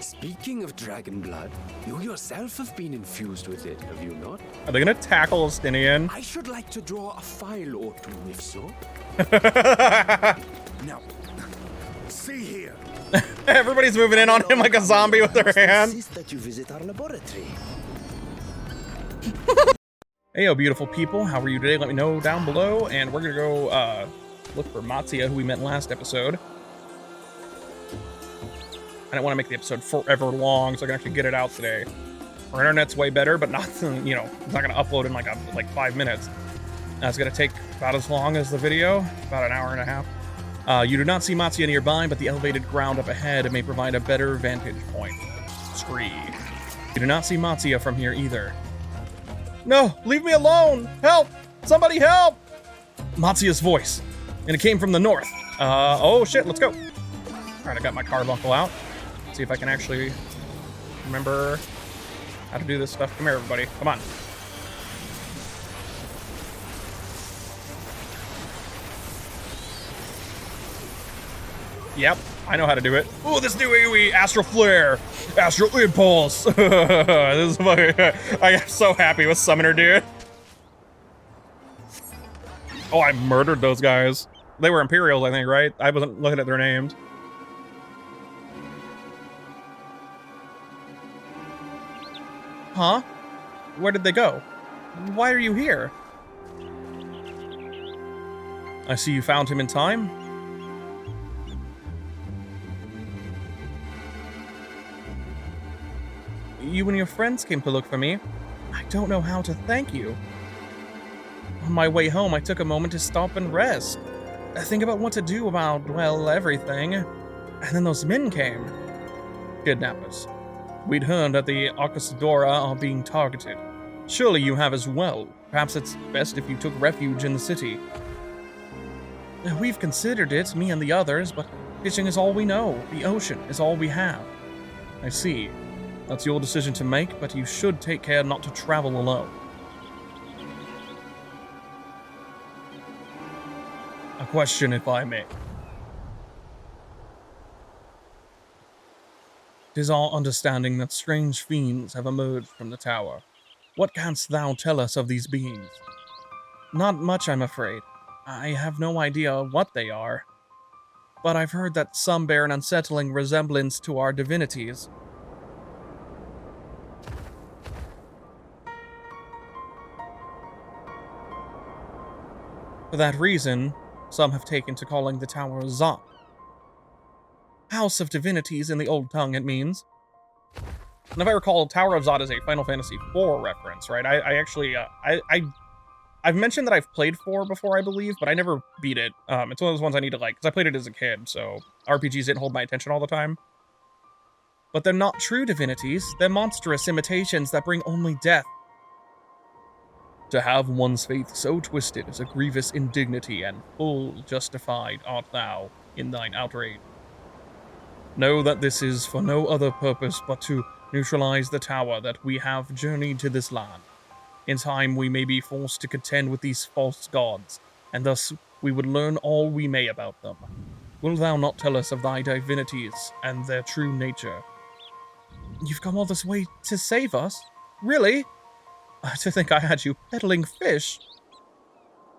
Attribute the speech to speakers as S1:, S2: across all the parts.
S1: Speaking of dragon blood, you yourself have been infused with it, have you not?
S2: Are they gonna tackle Stinian?
S1: I should like to draw a file or two, if so. Now, see here.
S2: Everybody's moving in on him like a zombie with their hand.
S1: That you visit our laboratory.
S2: Heyo, beautiful people. How are you today? Let me know down below. And we're gonna go look for Matsuya, who we met last episode. I don't want to make the episode forever long, so I can actually get it out today. Our internet's way better, but not, you know, it's not gonna upload in like 5 minutes. It's gonna take about as long as the video, about an hour and a half. You do not see Matsuya nearby, but the elevated ground up ahead may provide a better vantage point. Scree. You do not see Matsuya from here either. No, leave me alone! Help! Somebody help! Matsuya's voice, and it came from the north. Oh shit, let's go. Alright, I got my carbuncle out. See if I can actually remember how to do this stuff. Come here, everybody. Come on. Yep, I know how to do it. Oh, this new AoE, Astral Flare, Astral Impulse. This is fucking, I am so happy with Summoner, dude. Oh, I murdered those guys. They were Imperials, I think, right? I wasn't looking at their names. Huh? Where did they go? Why are you here? I see you found him in time. You and your friends came to look for me. I don't know how to thank you. On my way home, I took a moment to stop and rest. I think about what to do about, well, everything. And then those men came. Kidnappers. We'd heard that the Arcasadora are being targeted. Surely you have as well. Perhaps it's best if you took refuge in the city. We've considered it, me and the others, but fishing is all we know. The ocean is all we have. I see. That's your decision to make, but you should take care not to travel alone. A question, if I may. 'Tis our understanding that strange fiends have emerged from the tower. What canst thou tell us of these beings? Not much, I'm afraid. I have no idea what they are. But I've heard that some bear an unsettling resemblance to our divinities. For that reason, some have taken to calling the tower Zot. House of Divinities in the old tongue, it means. And if I recall, Tower of Zot is a Final Fantasy IV reference, right? I've mentioned that I've played 4 before, I believe, but I never beat it. It's one of those ones I need to like, because I played it as a kid, so RPGs didn't hold my attention all the time. But they're not true divinities. They're monstrous imitations that bring only death. To have one's faith so twisted is a grievous indignity, and full justified art thou in thine outrage. Know that this is for no other purpose but to neutralize the tower that we have journeyed to this land. In time we may be forced to contend with these false gods, and thus we would learn all we may about them. Wilt thou not tell us of thy divinities and their true nature? You've come all this way to save us? Really? To think I had you peddling fish.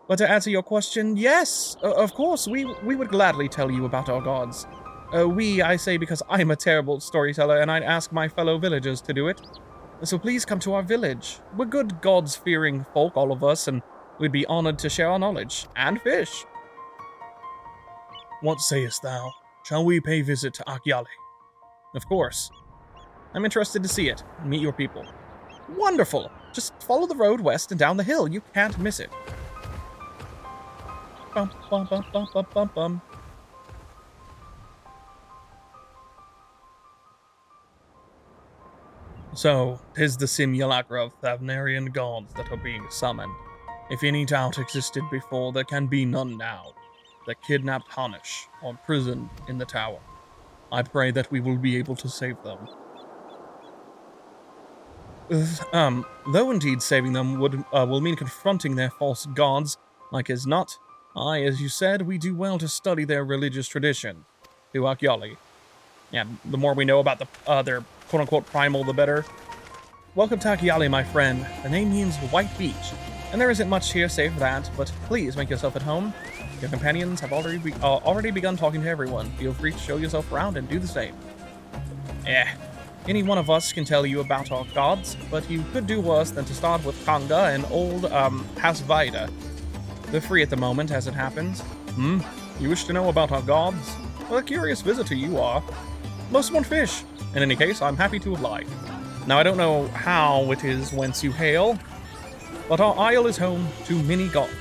S2: But to answer your question, yes, of course, we would gladly tell you about our gods. I say because I'm a terrible storyteller and I'd ask my fellow villagers to do it. So please come to our village. We're good gods-fearing folk, all of us, and we'd be honored to share our knowledge. And fish. What sayest thou? Shall we pay visit to Akyali? Of course. I'm interested to see it and meet your people. Wonderful! Just follow the road west and down the hill. You can't miss it. Bum, bum, bum, bum, bum, bum, bum. So, 'tis the simulacra of Thavnarian gods that are being summoned. If any doubt existed before, there can be none now. The kidnapped Hanish are imprisoned in the tower. I pray that we will be able to save them. Though indeed saving them will mean confronting their false gods, like as not, as you said, we do well to study their religious tradition. To Akyali. Yeah, the more we know about their quote-unquote primal, the better. Welcome to Akiali, my friend. The name means White Beach, and there isn't much here save that, but please make yourself at home. Your companions have already begun talking to everyone. Feel free to show yourself around and do the same. Any one of us can tell you about our gods, but you could do worse than to start with Kanga and old, Hasvaida. They're free at the moment, as it happens. You wish to know about our gods? Well, a curious visitor you are. Most want fish. In any case, I'm happy to oblige. Now, I don't know how it is whence you hail, but our isle is home to many gods.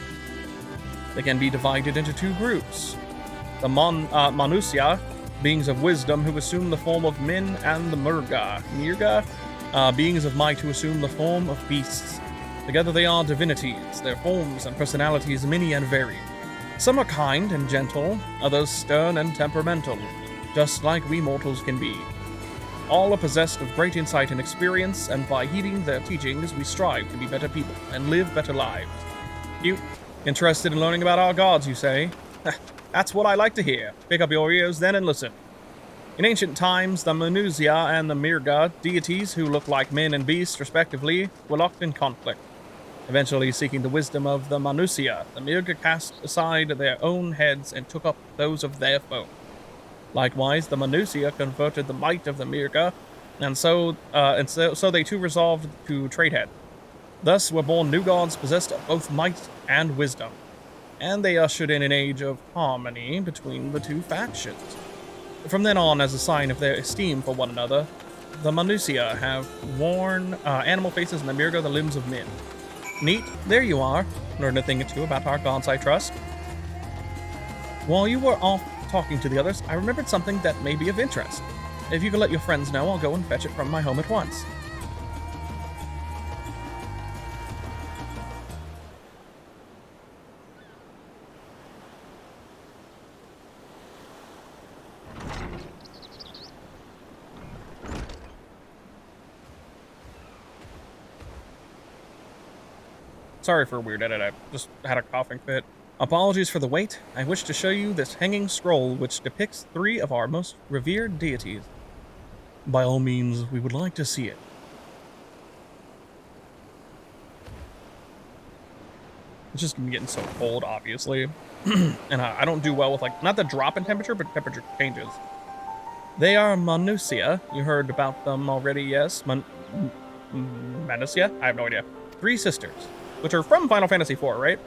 S2: They can be divided into two groups. The Manusia, beings of wisdom who assume the form of men, and the Mirga, beings of might who assume the form of beasts. Together they are divinities, their forms and personalities many and varied. Some are kind and gentle, others stern and temperamental, just like we mortals can be. All are possessed of great insight and experience, and by heeding their teachings, we strive to be better people and live better lives. You interested in learning about our gods, you say? That's what I like to hear. Pick up your ears then and listen. In ancient times, the Manusia and the Mirga, deities who look like men and beasts respectively, were locked in conflict. Eventually seeking the wisdom of the Manusia, the Mirga cast aside their own heads and took up those of their foe. Likewise, the Manusia converted the might of the Mirga, and so they too resolved to trade head. Thus were born new gods possessed of both might and wisdom, and they ushered in an age of harmony between the two factions. From then on, as a sign of their esteem for one another, the Manusia have worn animal faces and the Mirga the limbs of men. Neat, there you are. Learned a thing or two about our gods, I trust. While you were off talking to the others, I remembered something that may be of interest. If you could let your friends know, I'll go and fetch it from my home at once. Sorry for a weird edit, I just had a coughing fit. Apologies for the wait. I wish to show you this hanging scroll which depicts 3 of our most revered deities. By all means, we would like to see it. It's just getting so cold, obviously. And I don't do well with, like, not the drop in temperature, but temperature changes. They are Manusia. You heard about them already, yes? Manusia? I have no idea. 3 sisters, which are from Final Fantasy IV, right?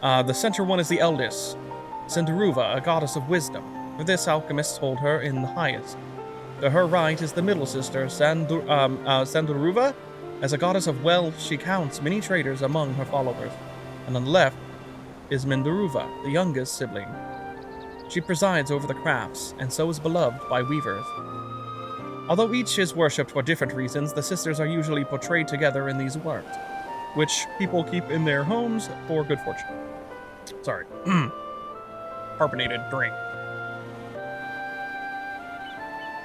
S2: The center one is the eldest, Sendaruva, a goddess of wisdom. For this, alchemists hold her in the highest. To her right is the middle sister, Sendaruva. As a goddess of wealth, she counts many traders among her followers. And on the left is Mendaruva, the youngest sibling. She presides over the crafts, and so is beloved by weavers. Although each is worshipped for different reasons, the sisters are usually portrayed together in these works, which people keep in their homes for good fortune. Sorry. Carbonated drink.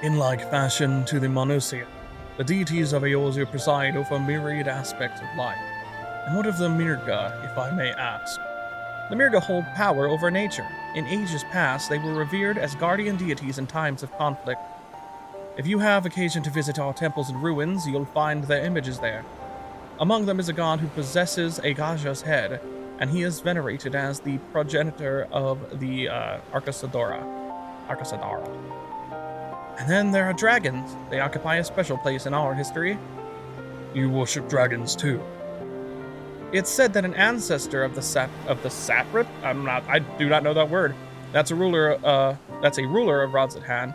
S2: In like fashion to the Manusia, the deities of Eorzea preside over myriad aspects of life. And what of the Mirga, if I may ask? The Mirga hold power over nature. In ages past, they were revered as guardian deities in times of conflict. If you have occasion to visit our temples and ruins, you'll find their images there. Among them is a god who possesses a Gaja's head, and he is venerated as the progenitor of the Arcasadora. And then there are dragons. They occupy a special place in our history. You worship dragons too? It's said that an ancestor of the Satrap, I do not know that word. That's a ruler of Radzathan,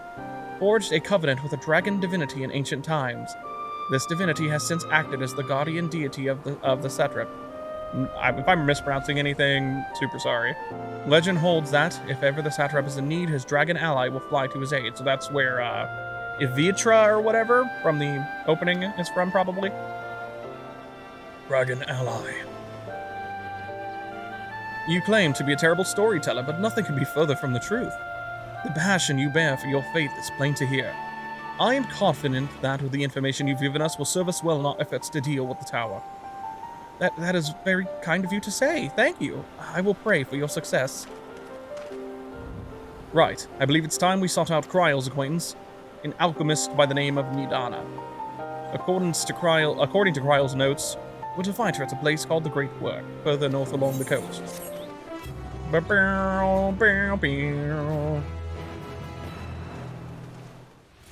S2: forged a covenant with a dragon divinity in ancient times. This divinity has since acted as the guardian deity of the satrap. If I'm mispronouncing anything, super sorry. Legend holds that, if ever the satrap is in need, his dragon ally will fly to his aid. So that's where, Ivitra or whatever, from the opening is from, probably. Dragon ally. You claim to be a terrible storyteller, but nothing can be further from the truth. The passion you bear for your faith is plain to hear. I am confident that with the information you've given us will serve us well in our efforts to deal with the tower. That is very kind of you to say. Thank you. I will pray for your success. Right. I believe it's time we sought out Cryel's acquaintance. an alchemist by the name of Nidana. According to Kryle's notes, we're to find her at a place called the Great Work, further north along the coast.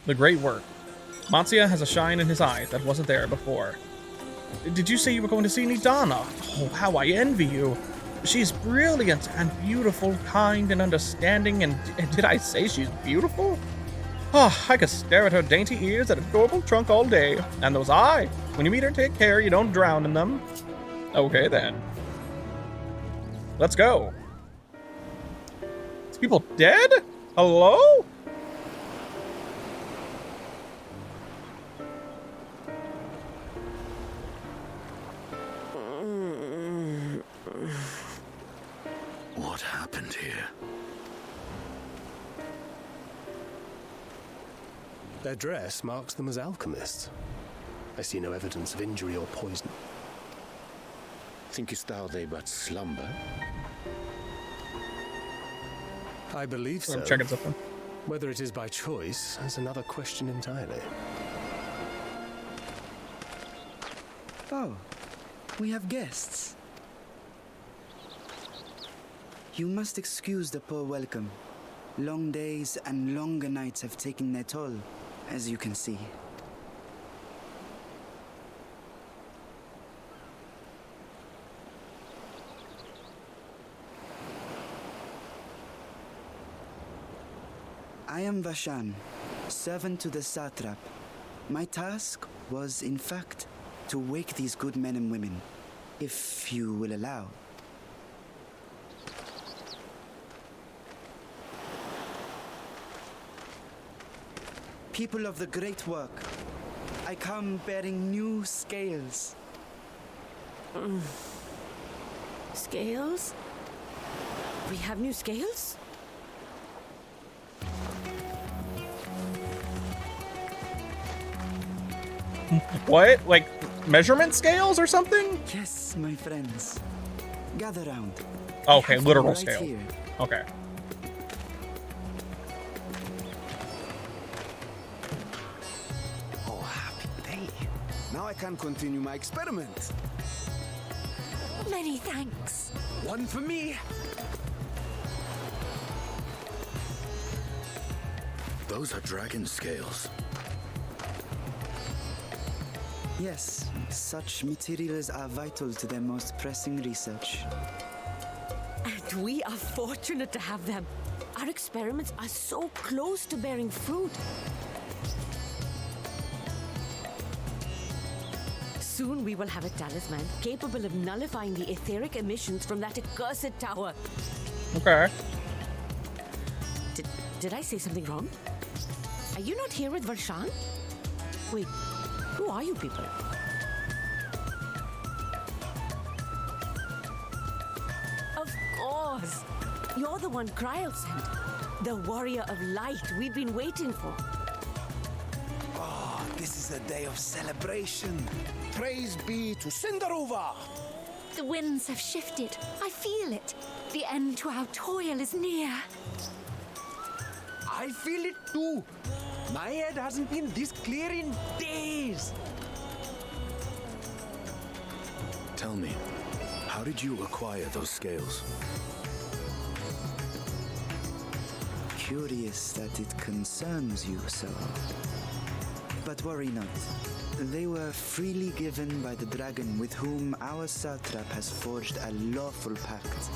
S2: The Great Work. Matsuya has a shine in his eyes that wasn't there before. Did you say you were going to see Nidana? Oh, how I envy you. She's brilliant and beautiful, kind and understanding, and did I say she's beautiful? Oh, I could stare at her dainty ears and adorable trunk all day. And those eyes. When you meet her, take care you don't drown in them. Okay, then. Let's go. Is people dead? Hello?
S1: What happened here?
S3: Their dress marks them as alchemists. I see no evidence of injury or poison.
S1: Thinkest thou they but slumber?
S3: I believe so.
S2: I'm checking something.
S3: Whether it is by choice is another question entirely.
S4: Oh, we have guests. You must excuse the poor welcome. Long days and longer nights have taken their toll, as you can see. I am Vashan, servant to the satrap. My task was, in fact, to wake these good men and women, if you will allow. People of the Great Work, I come bearing new scales.
S5: Scales? We have new scales?
S2: What? Like measurement scales or something?
S4: Yes, my friends. Gather round.
S2: Okay, literal
S4: Right
S2: scale.
S4: here.
S2: Okay.
S6: Oh, happy day. Now I can continue my experiment.
S5: Many thanks.
S6: One for me.
S1: Those are dragon scales.
S4: Yes, such materials are vital to their most pressing research.
S5: And we are fortunate to have them. Our experiments are so close to bearing fruit. Soon we will have a talisman capable of nullifying the etheric emissions from that accursed tower.
S2: Okay.
S5: Did I say something wrong? Are you not here with Varshan? Wait, who are you people? Of course! You're the one Kryle sent. The warrior of light we've been waiting for.
S6: Oh, this is a day of celebration. Praise be to Cinderova.
S7: The winds have shifted. I feel it. The end to our toil is near.
S6: I feel it too. My head hasn't been this clear in days.
S1: Tell me, how did you acquire those scales?
S4: Curious that it concerns you so. But worry not. They were freely given by the dragon with whom our satrap has forged a lawful pact.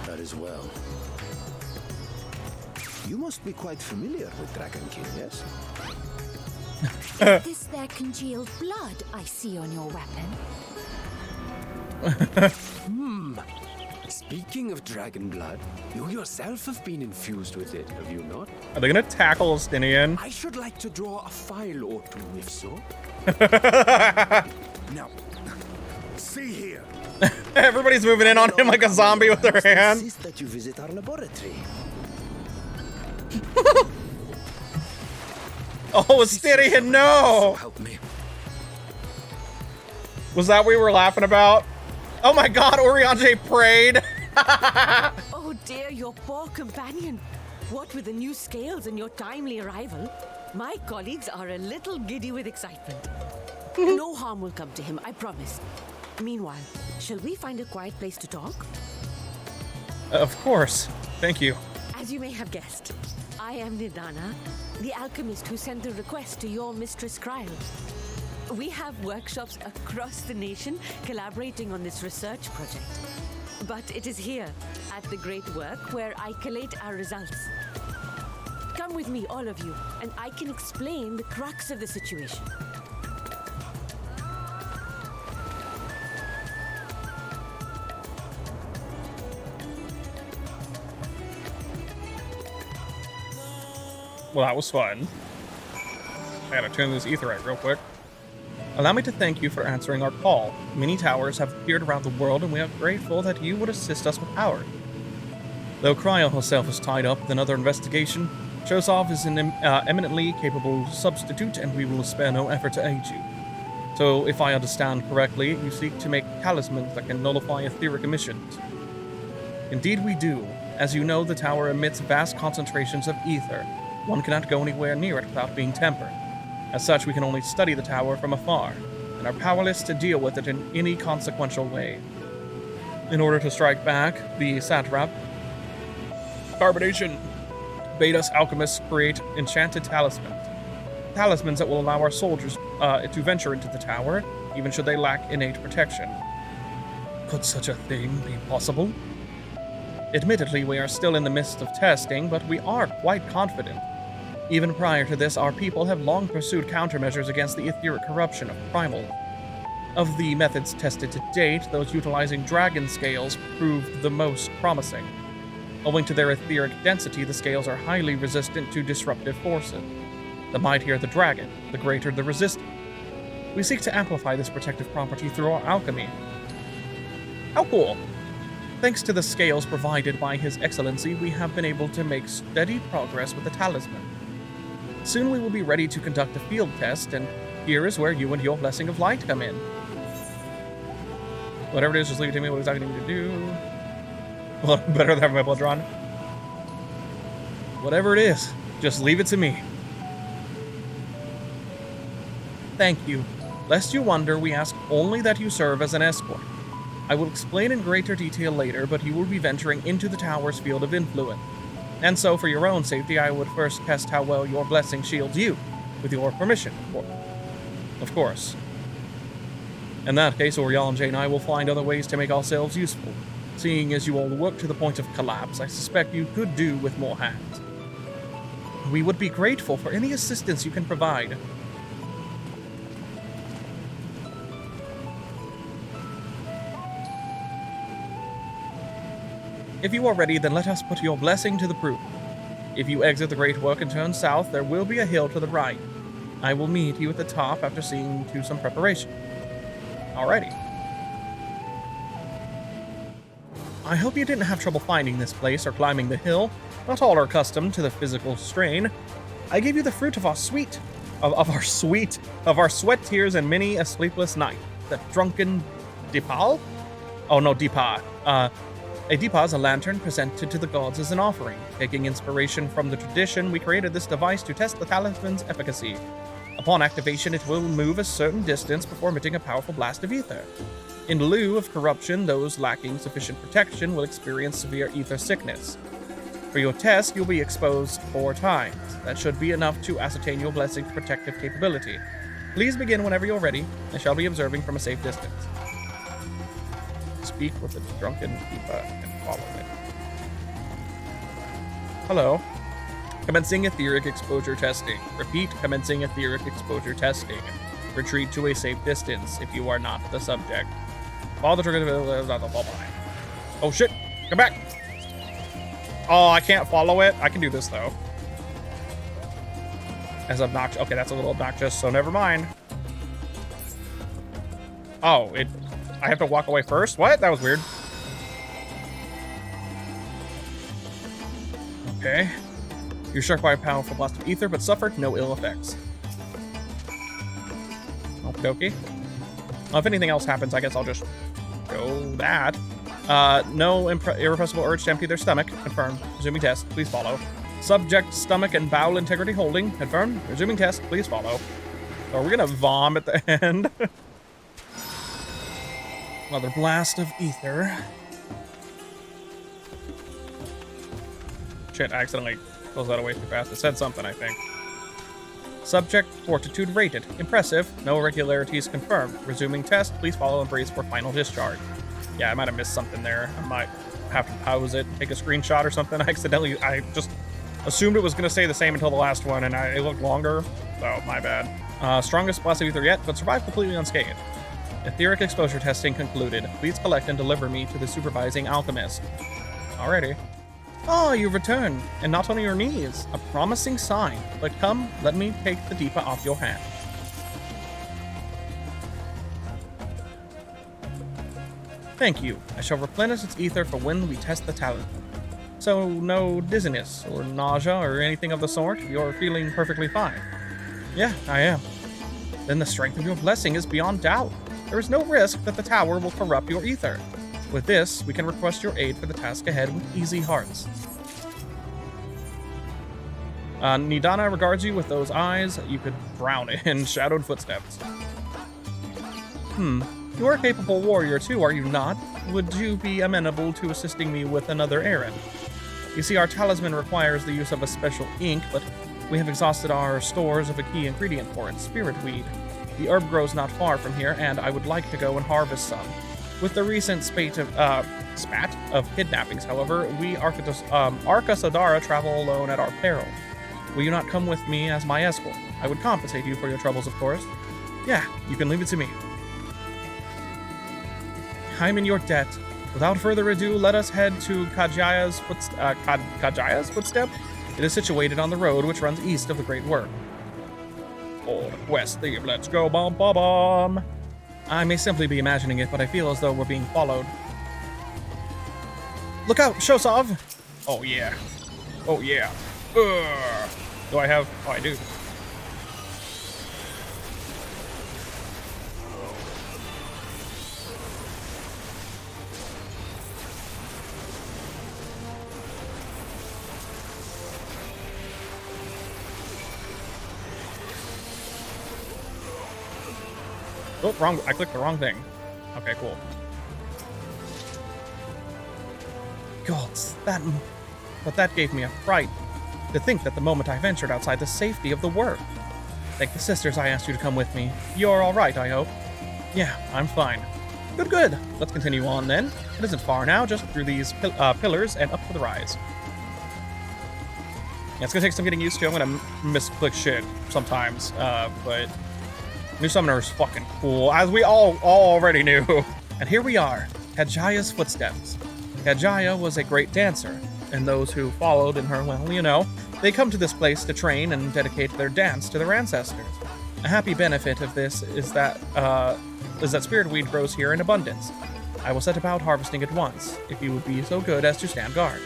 S1: That is well.
S6: You must be quite familiar with Dragon King, yes?
S7: Is this their congealed blood I see on your weapon?
S1: Speaking of dragon blood, you yourself have been infused with it, have you not?
S2: Are they gonna tackle Estinian?
S6: I should like to draw a file or two, if so. Now, see here.
S2: Everybody's moving in on him like a zombie with their hand.
S6: Insist that you visit our laboratory.
S2: Oh, Estinian, no!
S1: Help me.
S2: Was that what we were laughing about? Oh my god, Oriange prayed!
S5: Oh dear, your poor companion. What with the new scales and your timely arrival, my colleagues are a little giddy with excitement. No harm will come to him, I promise. Meanwhile, shall we find a quiet place to talk?
S2: Of course. Thank you.
S5: As you may have guessed, I am Nidana, the alchemist who sent the request to your mistress Cryle. We have workshops across the nation collaborating on this research project. But it is here, at the Great Work, where I collate our results. Come with me, all of you, and I can explain the crux of the situation.
S2: Well, that was fun. I gotta turn this etherite real quick. Allow me to thank you for answering our call. Many towers have appeared around the world, and we are grateful that you would assist us with ours. Though Cryo herself is tied up with another investigation, Chosov is an eminently capable substitute, and we will spare no effort to aid you. So, if I understand correctly, you seek to make talismans that can nullify etheric emissions. Indeed we do. As you know, the tower emits vast concentrations of ether. One cannot go anywhere near it without being tempered. As such, we can only study the tower from afar, and are powerless to deal with it in any consequential way. In order to strike back, the satrap, Carbonation, bade us alchemists create enchanted talismans. Talismans that will allow our soldiers to venture into the tower, even should they lack innate protection. Could such a thing be possible? Admittedly, we are still in the midst of testing, but we are quite confident. Even prior to this, our people have long pursued countermeasures against the etheric corruption of primal. Of the methods tested to date, those utilizing dragon scales proved the most promising. Owing to their etheric density, the scales are highly resistant to disruptive forces. The mightier the dragon, the greater the resistance. We seek to amplify this protective property through our alchemy. How cool! Thanks to the scales provided by His Excellency, we have been able to make steady progress with the talisman. Soon we will be ready to conduct a field test, and here is where you and your Blessing of Light come in. Whatever it is, just leave it to me. What exactly do I need to do? Well, better than having my blood drawn. Whatever it is, just leave it to me. Thank you. Lest you wonder, we ask only that you serve as an escort. I will explain in greater detail later, but you will be venturing into the tower's field of influence. And so, for your own safety, I would first test how well your blessing shields you, with your permission, of course. In that case, Oriange and I will find other ways to make ourselves useful. Seeing as you all work to the point of collapse, I suspect you could do with more hands. We would be grateful for any assistance you can provide. If you are ready, then let us put your blessing to the proof. If you exit the Great Work and turn south, there will be a hill to the right. I will meet you at the top after seeing to some preparation. Alrighty. I hope you didn't have trouble finding this place or climbing the hill. Not all are accustomed to the physical strain. I gave you the fruit of our sweat, tears, and many a sleepless night. The drunken Dipal? Oh no, Dipa. A Dipa is a lantern presented to the gods as an offering. Taking inspiration from the tradition, we created this device to test the talisman's efficacy. Upon activation, it will move a certain distance before emitting a powerful blast of ether. In lieu of corruption, those lacking sufficient protection will experience severe ether sickness. For your test, you'll be exposed 4 times. That should be enough to ascertain your blessing's protective capability. Please begin whenever you're ready. I shall be observing from a safe distance. Speak with the drunken Dipa and follow it. Hello. Commencing etheric exposure testing. Repeat, commencing etheric exposure testing. Retreat to a safe distance if you are not the subject. Follow the trigger. Oh shit! Come back! Oh, I can't follow it. I can do this though. As obnoxious. Okay, that's a little obnoxious, so never mind. Oh, I have to walk away first? What? That was weird. Okay. You're struck by a powerful blast of ether, but suffered no ill effects. Okie dokie. Well, if anything else happens, I guess I'll just Go that. No irrepressible urge to empty their stomach. Confirmed. Resuming test. Please follow. Subject stomach and bowel integrity holding. Confirmed. Resuming test. Please follow. So are we gonna vom at the end? Another blast of ether. Shit, I accidentally closed that away too fast. It said something, I think. Subject fortitude rated. Impressive. No irregularities confirmed. Resuming test. Please follow and brace for final discharge. Yeah, I might have missed something there. I might have to pause it, take a screenshot or something. I just assumed it was going to stay the same until the last one, and it looked longer. So, my bad. Strongest blast of ether yet, but survived completely unscathed. Etheric exposure testing concluded. Please collect and deliver me to the supervising alchemist. Alrighty. Oh, you've returned, and not on your knees. A promising sign. But come, let me take the Deepa off your hand. Thank you. I shall replenish its ether for when we test the talent. So, no dizziness or nausea or anything of the sort? You're feeling perfectly fine. Yeah, I am. Then the strength of your blessing is beyond doubt. There is no risk that the tower will corrupt your ether. With this, we can request your aid for the task ahead with easy hearts. Nidana regards you with those eyes you could drown in shadowed footsteps. You are a capable warrior too, are you not? Would you be amenable to assisting me with another errand? You see, our talisman requires the use of a special ink, but we have exhausted our stores of a key ingredient for it, spirit weed. The herb grows not far from here, and I would like to go and harvest some. With the recent spat of kidnappings, however, we Arcasadara travel alone at our peril. Will you not come with me as my escort? I would compensate you for your troubles, of course. Yeah, you can leave it to me. I'm in your debt. Without further ado, let us head to Kajaya's footstep. It is situated on the road which runs east of the Great Work. For the quest theme, let's go, bomb, bomb, bomb. I may simply be imagining it, but I feel as though we're being followed. Look out, Shosov! Oh yeah. Oh yeah. Do I have... Oh, I do. Oh, wrong. I clicked the wrong thing. Okay, cool. Gods, that gave me a fright. To think that the moment I ventured outside the safety of the work. Thank the sisters I asked you to come with me. You're all right, I hope. Yeah, I'm fine. Good, good. Let's continue on then. It isn't far now, just through these pillars and up to the rise. Yeah, it's gonna take some getting used to. I'm gonna misclick shit sometimes, but New Summoner is fucking cool, as we all already knew. And here we are, Kajaya's footsteps. Kajaya was a great dancer, and those who followed in her, well, you know, they come to this place to train and dedicate their dance to their ancestors. A happy benefit of this is that spirit weed grows here in abundance. I will set about harvesting it once, if you would be so good as to stand guard.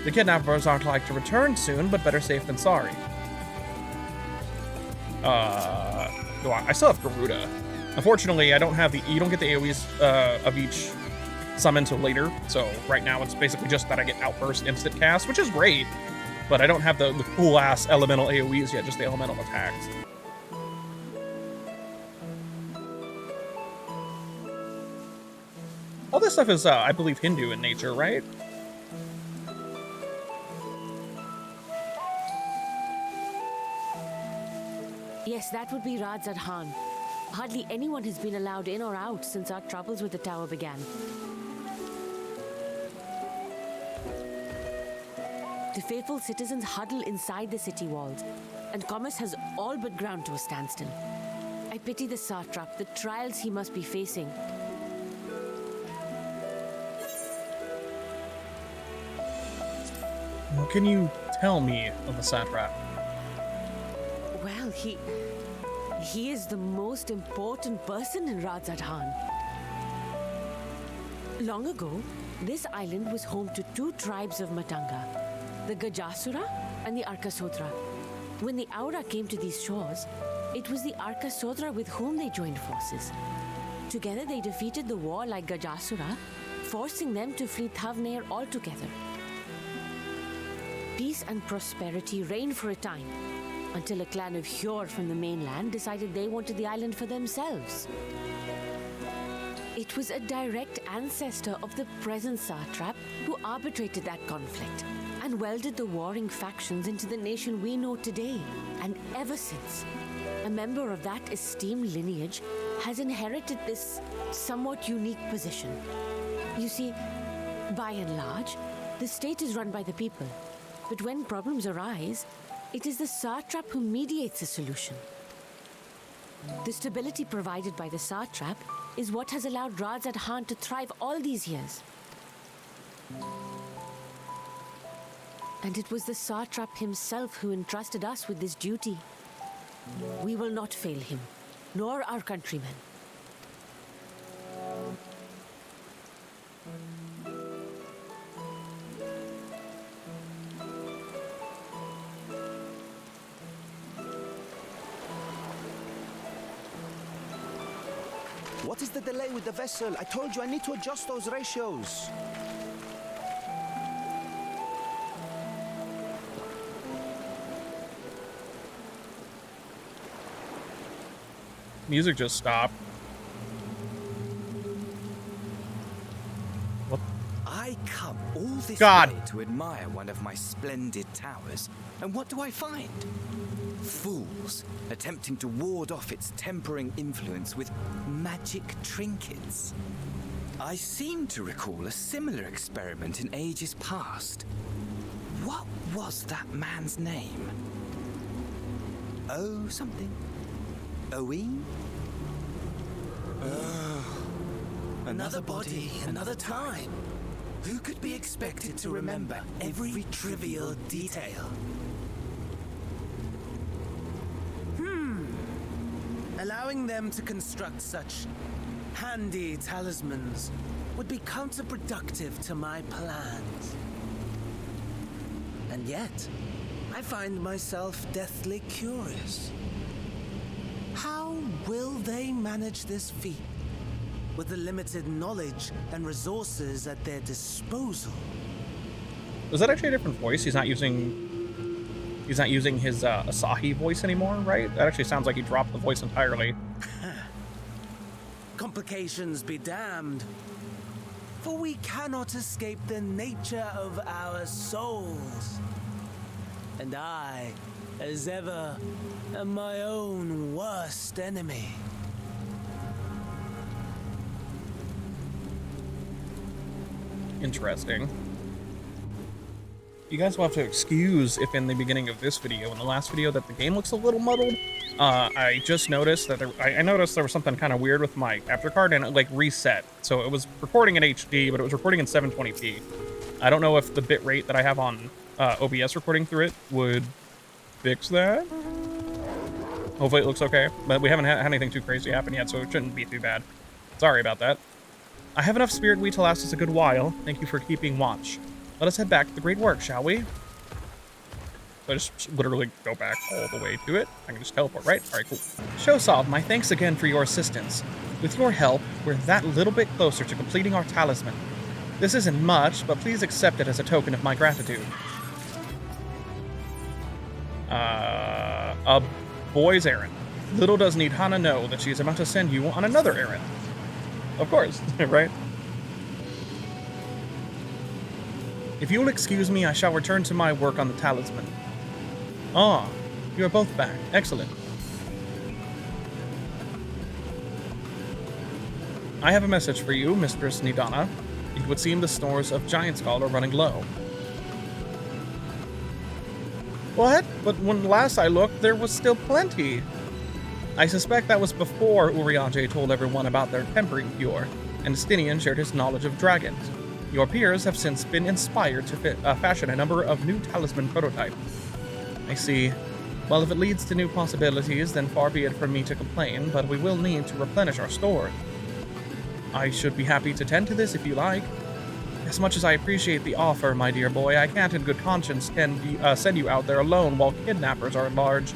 S2: The kidnappers aren't like to return soon, but better safe than sorry. I still have Garuda. Unfortunately, I don't have you don't get the AoEs of each summon until later, so right now it's basically just that I get Outburst instant cast, which is great, but I don't have the cool-ass elemental AoEs yet, just the elemental attacks. All this stuff is, I believe, Hindu in nature, right?
S5: Yes, that would be Radzad Khan. Hardly anyone has been allowed in or out since our troubles with the tower began. The faithful citizens huddle inside the city walls, and commerce has all but ground to a standstill. I pity the satrap, the trials he must be facing.
S2: What can you tell me of the satrap?
S5: Well, he is the most important person in Radzad Khan. Long ago, this island was home to two tribes of Matanga, the Gajasura and the Arkasodra. When the Aura came to these shores, it was the Arkasodra with whom they joined forces. Together they defeated the war-like Gajasura, forcing them to flee Thavnair altogether. Peace and prosperity reigned for a time, until a clan of Hjor from the mainland decided they wanted the island for themselves. It was a direct ancestor of the present satrap who arbitrated that conflict and welded the warring factions into the nation we know today. And ever since, a member of that esteemed lineage has inherited this somewhat unique position. You see, by and large, the state is run by the people. But when problems arise, it is the satrap who mediates a solution. The stability provided by the satrap is what has allowed Radzad Khan to thrive all these years. And it was the satrap himself who entrusted us with this duty. We will not fail him, nor our countrymen.
S4: What is the delay with the vessel? I told you I need to adjust those ratios.
S2: Music just stopped. What?
S8: I come all this
S2: God.
S8: way to admire one of my splendid towers, and what do I find? Fools attempting to ward off its tempering influence with magic trinkets. I seem to recall a similar experiment in ages past. What was that man's name? Oh, something. Owen?
S3: Another body, another time. Who could be expected to remember every trivial detail? Allowing them to construct such handy talismans would be counterproductive to my plans. And yet, I find myself deathly curious. How will they manage this feat with the limited knowledge and resources at their disposal?
S2: Was that actually a different voice? He's not using his Asahi voice anymore, right? That actually sounds like he dropped the voice entirely.
S3: Complications be damned, for we cannot escape the nature of our souls. And I, as ever, am my own worst enemy.
S2: Interesting. You guys will have to excuse if in the beginning of this video and the last video that the game looks a little muddled. I just noticed that I noticed there was something kind of weird with my capture card and it like reset. So it was recording in HD, but it was recording in 720p. I don't know if the bit rate that I have on OBS recording through it would fix that. Hopefully it looks okay, but we haven't had anything too crazy happen yet, so it shouldn't be too bad. Sorry about that. I have enough spirit wheat to last us a good while. Thank you for keeping watch. Let us head back to the great work, shall we? So I just literally go back all the way to it. I can just teleport, right? All right, cool. Shosov, my thanks again for your assistance. With your help, we're that little bit closer to completing our talisman. This isn't much, but please accept it as a token of my gratitude. A boy's errand. Little does Nidhana know that she is about to send you on another errand. Of course, right? If you'll excuse me, I shall return to my work on the talisman. Ah, you are both back. Excellent. I have a message for you, Mistress Nidhana. It would seem the stores of Giant Skull are running low. What? But when last I looked, there was still plenty. I suspect that was before Urianger told everyone about their tempering cure, and Stinian shared his knowledge of dragons. Your peers have since been inspired to fashion a number of new talisman prototypes. I see. Well, if it leads to new possibilities, then far be it from me to complain, but we will need to replenish our stores. I should be happy to tend to this if you like. As much as I appreciate the offer, my dear boy, I can't in good conscience send you out there alone while kidnappers are at large.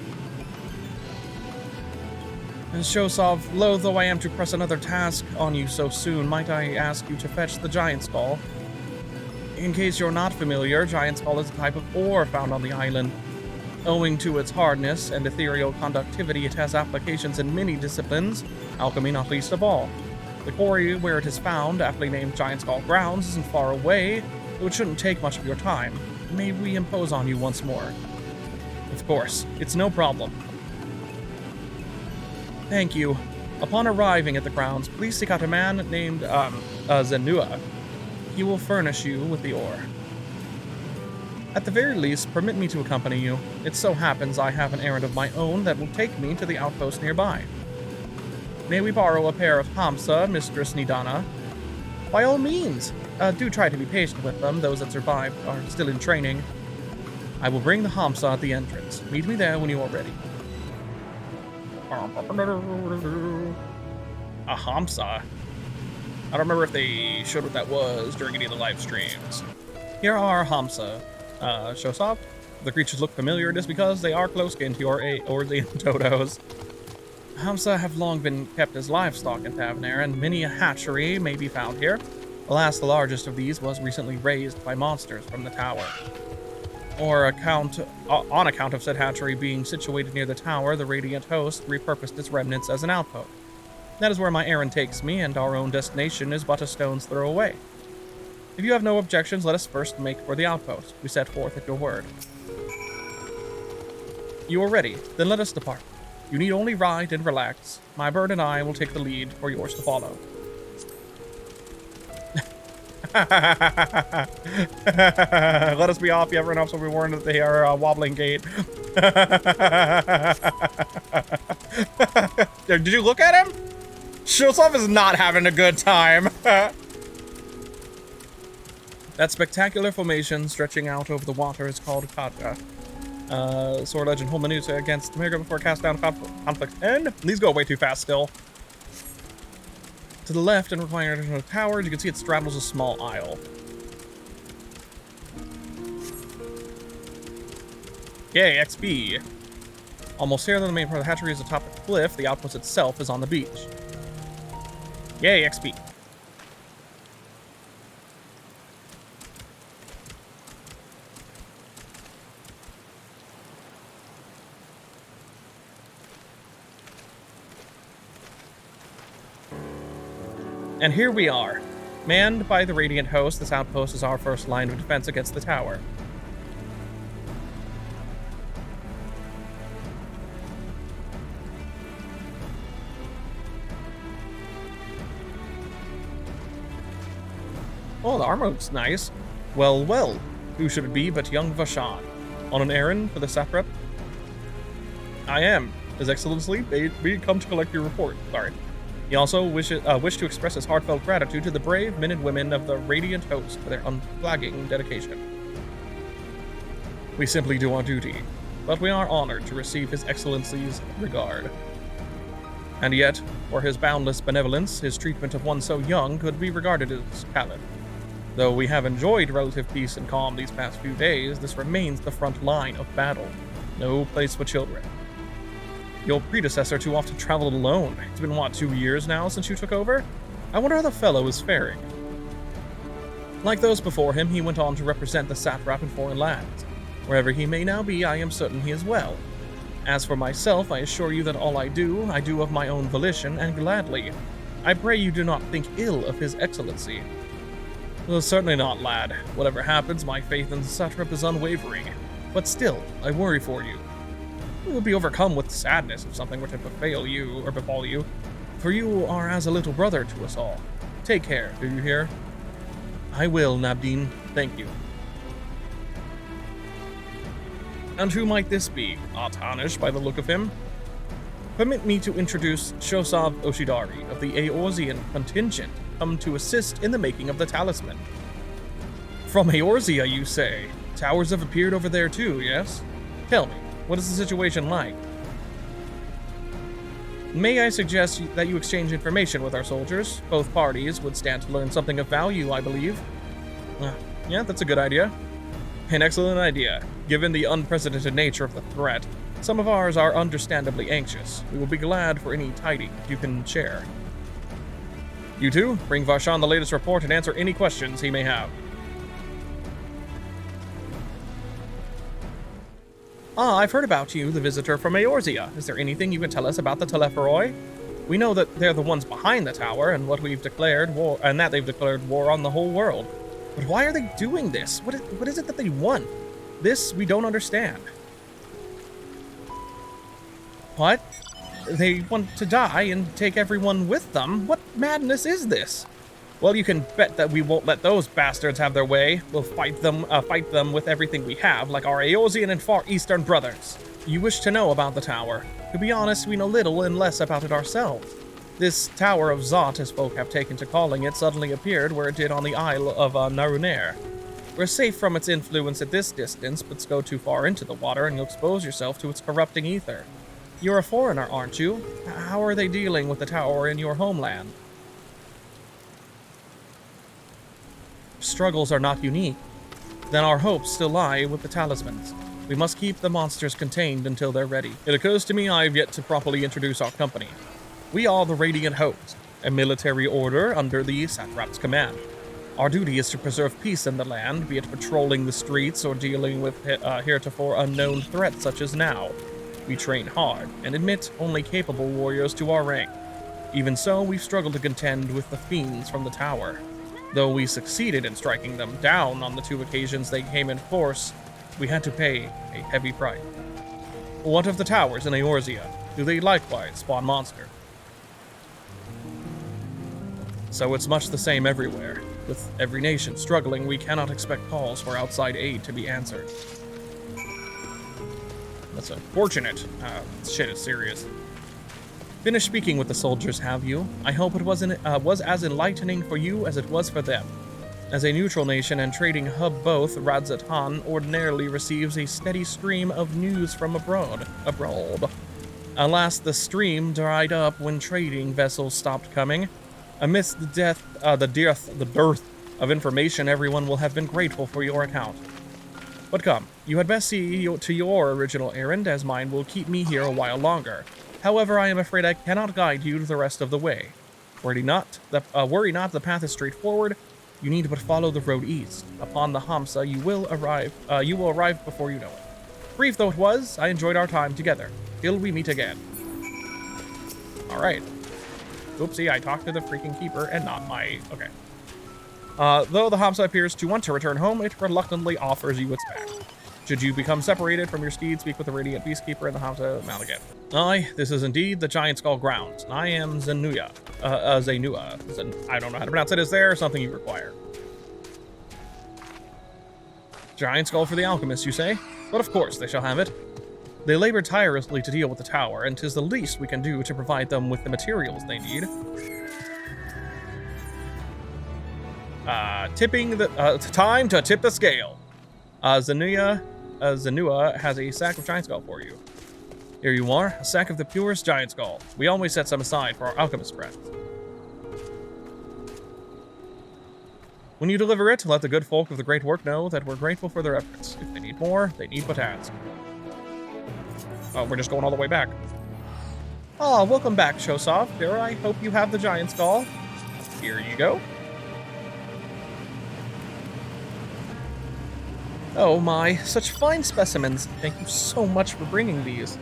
S2: Shosov, loath though I am to press another task on you so soon, might I ask you to fetch the Giant Skull? In case you're not familiar, Giant Skull is a type of ore found on the island. Owing to its hardness and ethereal conductivity, it has applications in many disciplines, alchemy not least of all. The quarry where it is found, aptly named Giant Skull Grounds, isn't far away, so it shouldn't take much of your time. May we impose on you once more? Of course, it's no problem. Thank you. Upon arriving at the grounds, please seek out a man named, Zenua. He will furnish you with the ore. At the very least, permit me to accompany you. It so happens I have an errand of my own that will take me to the outpost nearby. May we borrow a pair of Hamsa, Mistress Nidana? By all means. Do try to be patient with them. Those that survived are still in training. I will bring the Hamsa at the entrance. Meet me there when you are ready. A Hamsa? I don't remember if they showed what that was during any of the live streams. Here are Hamsa. Shosov. The creatures look familiar. It is because they are close-kin to your Eorzean dodos. Hamsa have long been kept as livestock in Tavener, and many a hatchery may be found here. Alas, the largest of these was recently raised by monsters from the tower. On account of said hatchery being situated near the tower, the Radiant Host repurposed its remnants as an outpost. That is where my errand takes me, and our own destination is but a stone's throw away. If you have no objections, let us first make for the outpost. We set forth at your word. You are ready, then let us depart. You need only ride and relax. My bird and I will take the lead for yours to follow. Let us be off. You ever enough so we warned that they are a wobbling gate. Did you look at him? Shosov is not having a good time. That spectacular formation stretching out over the water is called Kaja. Sword Legend hold Menusa against Mega before cast down conflict end. These go way too fast still. To the left and requiring additional towers, you can see it straddles a small isle. Yay, XP. Almost here, then the main part of the hatchery is atop the cliff. The outpost itself is on the beach. Yay, XP. And here we are. Manned by the Radiant Host, this outpost is our first line of defense against the tower. Oh, the armor looks nice. Well, well. Who should it be but young Vashan? On an errand for the satrap? I am. His Excellency bade me come to collect your report. Sorry. He also wished to express his heartfelt gratitude to the brave men and women of the Radiant Host for their unflagging dedication. We simply do our duty, but we are honored to receive His Excellency's regard. And yet, for his boundless benevolence, his treatment of one so young could be regarded as callous. Though we have enjoyed relative peace and calm these past few days, this remains the front line of battle. No place for children. Your predecessor too often traveled alone. It's been, what, 2 years now since you took over? I wonder how the fellow is faring. Like those before him, he went on to represent the satrap in foreign lands. Wherever he may now be, I am certain he is well. As for myself, I assure you that all I do of my own volition and gladly. I pray you do not think ill of His Excellency. Well, certainly not, lad. Whatever happens, my faith in the satrap is unwavering. But still, I worry for you. You would be overcome with sadness if something were to befall you, for you are as a little brother to us all. Take care, do you hear? I will, Nabdeen. Thank you. And who might this be? Tarnished by the look of him. Permit me to introduce Shosov Oshidari of the Eorzean contingent, come to assist in the making of the talisman. From Eorzea, you say? Towers have appeared over there too, yes? Tell me. What is the situation like? May I suggest that you exchange information with our soldiers? Both parties would stand to learn something of value, I believe. Yeah, that's a good idea. An excellent idea, given the unprecedented nature of the threat. Some of ours are understandably anxious. We will be glad for any tidings you can share. You two, bring Varshan the latest report and answer any questions he may have. Ah, I've heard about you, the visitor from Eorzea. Is there anything you can tell us about the Telepharoi? We know that they're the ones behind the tower, and that they've declared war on the whole world. But why are they doing this? What is it that they want? This we don't understand. What? They want to die and take everyone with them? What madness is this? Well, you can bet that we won't let those bastards have their way. We'll fight them with everything we have, like our Eorzean and Far Eastern brothers. You wish to know about the tower. To be honest, we know little and less about it ourselves. This Tower of Zot, as folk have taken to calling it, suddenly appeared where it did on the Isle of Narunair. We're safe from its influence at this distance, but go too far into the water and you'll expose yourself to its corrupting ether. You're a foreigner, aren't you? How are they dealing with the tower in your homeland? Struggles are not unique. Then our hopes still lie with the talismans. We must keep the monsters contained until they're ready. It occurs to me I have yet to properly introduce our company. We are the Radiant Host, a military order under the Satrap's command. Our duty is to preserve peace in the land, be it patrolling the streets or dealing with heretofore unknown threats such as now. We train hard and admit only capable warriors to our rank. Even so, we've struggled to contend with the fiends from the tower. Though we succeeded in striking them down on the 2 occasions they came in force, we had to pay a heavy price. What of the towers in Eorzea? Do they likewise spawn monsters? So it's much the same everywhere. With every nation struggling, we cannot expect calls for outside aid to be answered. That's unfortunate. Shit is serious. Finished speaking with the soldiers, have you? I hope it was as enlightening for you as it was for them. As a neutral nation and trading hub both, Radzatan ordinarily receives a steady stream of news from abroad. Alas, the stream dried up when trading vessels stopped coming. Amidst the dearth of information, everyone will have been grateful for your account. But come, you had best see to your original errand, as mine will keep me here a while longer. However, I am afraid I cannot guide you the rest of the way. Worry not, the path is straightforward. You need but follow the road east. Upon the Hamsa, you will arrive before you know it. Brief though it was, I enjoyed our time together. Till we meet again. Alright. Oopsie, I talked to the freaking keeper and not my... Okay. Though the Hamsa appears to want to return home, it reluctantly offers you its back. Should you become separated from your steed, speak with the Radiant Beastkeeper and the Hamsa mount again. Aye, this is indeed the Giant Skull grounds. I am Zenua. I don't know how to pronounce it. Is there something you require? Giant Skull for the alchemists, you say? But of course they shall have it. They labor tirelessly to deal with the tower, and 'tis the least we can do to provide them with the materials they need. Time to tip the scale. Zenua has a sack of Giant Skull for you. Here you are, a sack of the purest Giant Skull. We always set some aside for our alchemist friends. When you deliver it, let the good folk of the Great Work know that we're grateful for their efforts. If they need more, they need but ask. Oh, we're just going all the way back. Oh, welcome back, Shosov. Here, I hope you have the Giant Skull. Here you go. Oh my, such fine specimens. Thank you so much for bringing these.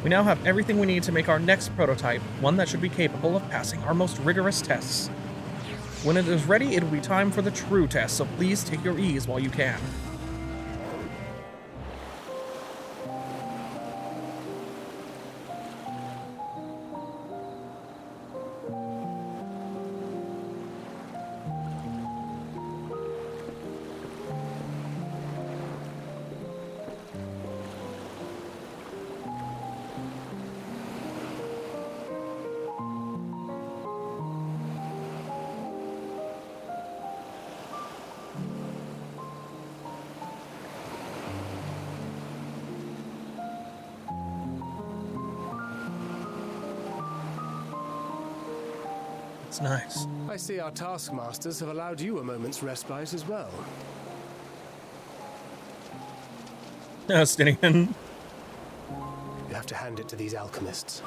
S2: We now have everything we need to make our next prototype, one that should be capable of passing our most rigorous tests. When it is ready, it will be time for the true test, so please take your ease while you can. It's nice.
S9: I see our taskmasters have allowed you a moment's respite as well.
S2: Stinian.
S9: You have to hand it to these alchemists.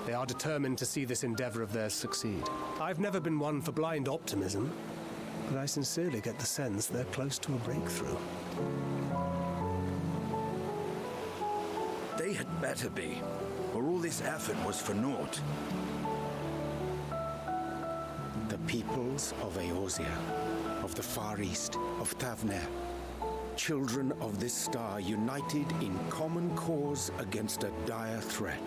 S9: They are determined to see this endeavor of theirs succeed. I've never been one for blind optimism, but I sincerely get the sense they're close to a breakthrough.
S10: They had better be, or all this effort was for naught.
S1: The peoples of Eorzea, of the Far East, of Tavner, children of this star united in common cause against a dire threat.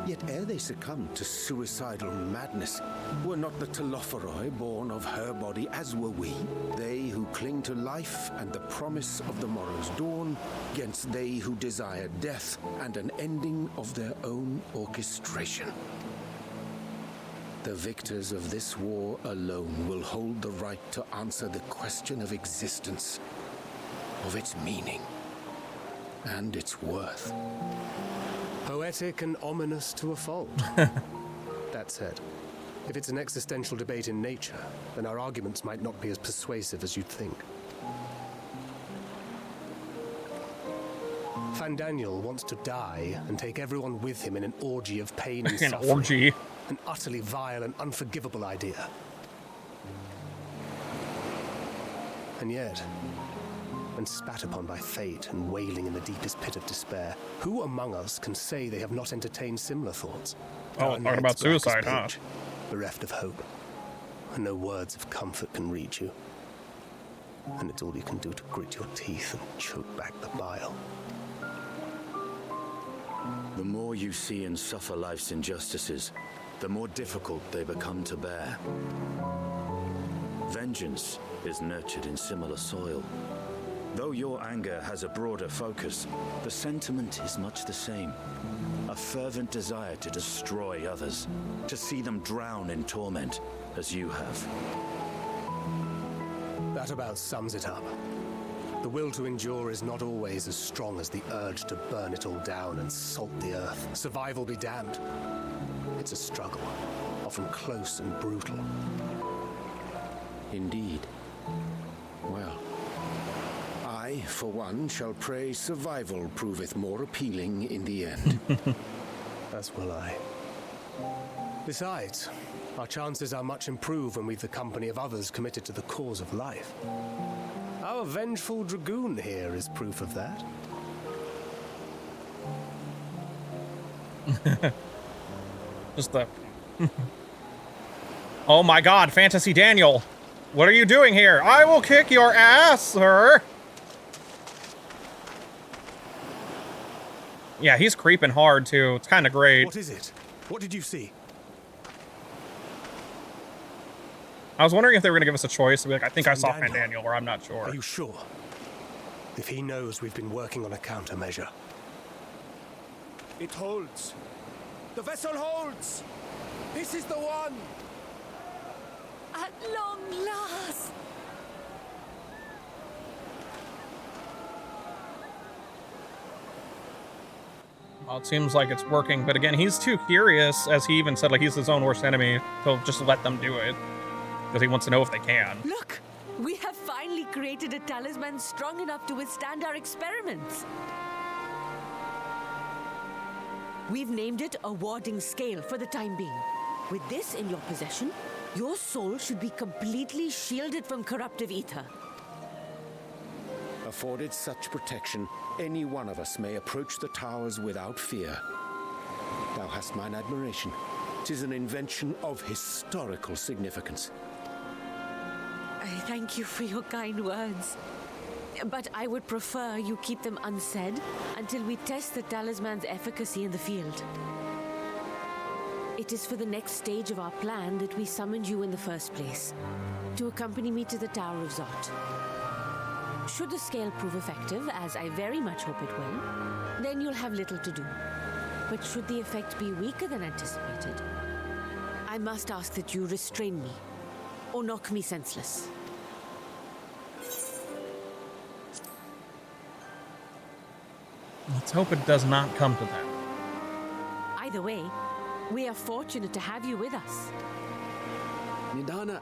S1: Yet ere they succumbed to suicidal madness, were not the Telophoroi born of her body as were we? They who cling to life and the promise of the morrow's dawn, against they who desire death and an ending of their own orchestration. The victors of this war alone will hold the right to answer the question of existence, of its meaning, and its worth.
S9: Poetic and ominous to a fault. That said, if it's an existential debate in nature, then our arguments might not be as persuasive as you'd think. Fandaniel wants to die and take everyone with him in an orgy of pain and
S2: An
S9: suffering.
S2: orgy.
S9: An utterly vile and unforgivable idea. And yet, when spat upon by fate and wailing in the deepest pit of despair, who among us can say they have not entertained similar thoughts?
S2: Oh,
S9: Our
S2: talking
S9: night's
S2: about suicide,
S9: blackest
S2: huh?
S9: page, bereft of hope, and no words of comfort can reach you. And it's all you can do to grit your teeth and choke back the bile.
S10: The more you see and suffer life's injustices, the more difficult they become to bear. Vengeance is nurtured in similar soil. Though your anger has a broader focus, the sentiment is much the same. A fervent desire to destroy others, to see them drown in torment, as you have.
S9: That about sums it up. The will to endure is not always as strong as the urge to burn it all down and salt the earth. Survival be damned. It's a struggle, often close and brutal.
S1: Indeed. Well, I, for one, shall pray survival proveth more appealing in the end.
S9: As will I. Besides, our chances are much improved when we've the company of others committed to the cause of life. Our vengeful dragoon here is proof of that.
S2: Just the... Oh my god, Fantasy Daniel! What are you doing here? I will kick your ass, sir! Yeah, he's creeping hard, too. It's kind of great.
S9: What is it? What did you see?
S2: I was wondering if they were going to give us a choice to be like, I think I saw
S9: Fandaniel.
S2: Fandaniel, or I'm not sure.
S9: Are you sure? If he knows we've been working on a countermeasure.
S6: It holds. The vessel holds. This is the one.
S5: At long last!
S2: Well, it seems like it's working, but again, he's too curious, as he even said, like, he's his own worst enemy, to just let them do it. Because he wants to know if they can.
S5: Look! We have finally created a talisman strong enough to withstand our experiments. We've named it a warding scale for the time being. With this in your possession, your soul should be completely shielded from corruptive ether.
S1: Afforded such protection, any one of us may approach the towers without fear. Thou hast mine admiration. 'Tis an invention of historical significance.
S5: I thank you for your kind words. But I would prefer you keep them unsaid until we test the talisman's efficacy in the field. It is for the next stage of our plan that we summoned you in the first place, to accompany me to the Tower of Zot. Should the scale prove effective, as I very much hope it will, then you'll have little to do. But should the effect be weaker than anticipated, I must ask that you restrain me, or knock me senseless.
S2: Let's hope it does not come to that.
S5: Either way, we are fortunate to have you with us.
S6: Nidana,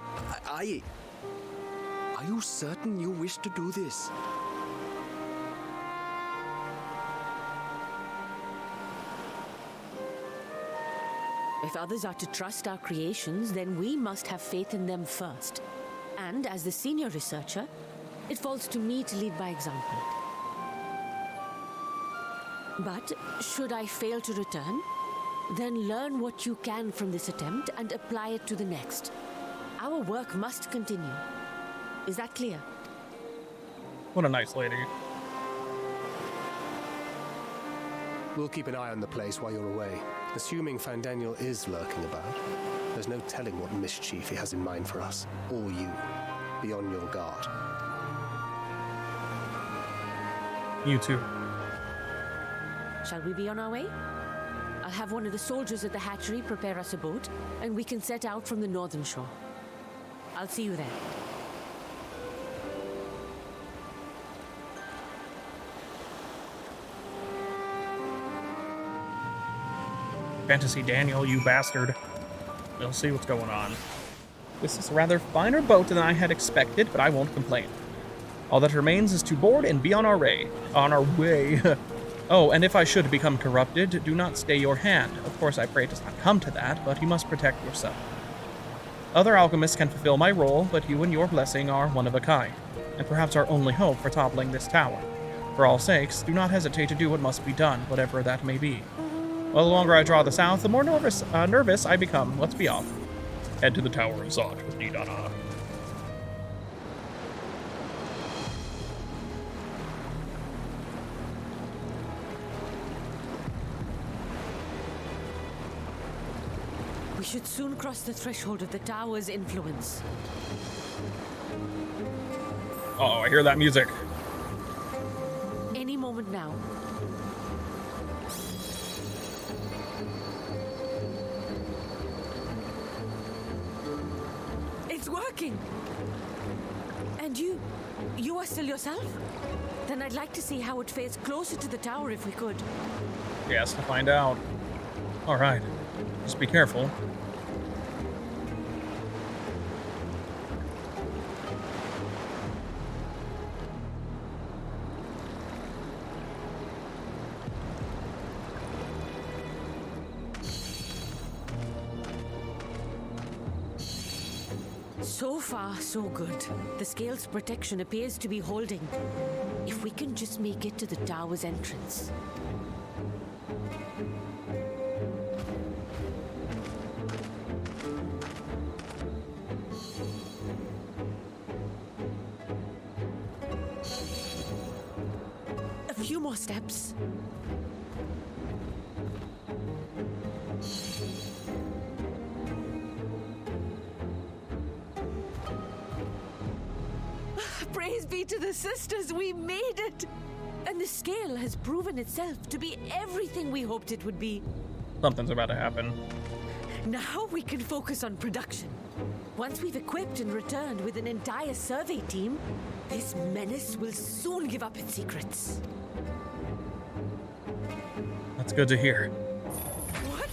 S6: are you certain you wish to do this?
S5: If others are to trust our creations, then we must have faith in them first. And as the senior researcher, it falls to me to lead by example. But should I fail to return, then learn what you can from this attempt and apply it to the next. Our work must continue. Is that clear?
S2: What a nice lady.
S9: We'll keep an eye on the place while you're away. Assuming Fandaniel is lurking about, there's no telling what mischief he has in mind for us, or you. Be on your guard.
S2: You too.
S5: Shall we be on our way? I'll have one of the soldiers at the hatchery prepare us a boat, and we can set out from the northern shore. I'll see you there.
S2: Fantasy Daniel, you bastard. We'll see what's going on. This is a rather finer boat than I had expected, but I won't complain. All that remains is to board and be on our way. Oh, and if I should become corrupted, do not stay your hand. Of course, I pray it does not come to that, but you must protect yourself. Other alchemists can fulfill my role, but you and your blessing are one of a kind, and perhaps our only hope for toppling this tower. For all sakes, do not hesitate to do what must be done, whatever that may be. Well, the longer I draw this out, the more nervous I become. Let's be off. Head to the Tower of Zot with Nidana.
S5: We should soon cross the threshold of the tower's influence.
S2: Oh, I hear that music.
S5: Any moment now. It's working! And you are still yourself? Then I'd like to see how it fares closer to the tower if we could.
S2: Yes, to find out. All right. Just be careful.
S5: So far, so good. The scale's protection appears to be holding. If we can just make it to the tower's entrance. A few more steps. Praise be to the sisters, we made it! And the scale has proven itself to be everything we hoped it would be.
S2: Something's about to happen.
S5: Now we can focus on production. Once we've equipped and returned with an entire survey team, this menace will soon give up its secrets.
S2: That's good to hear.
S5: What?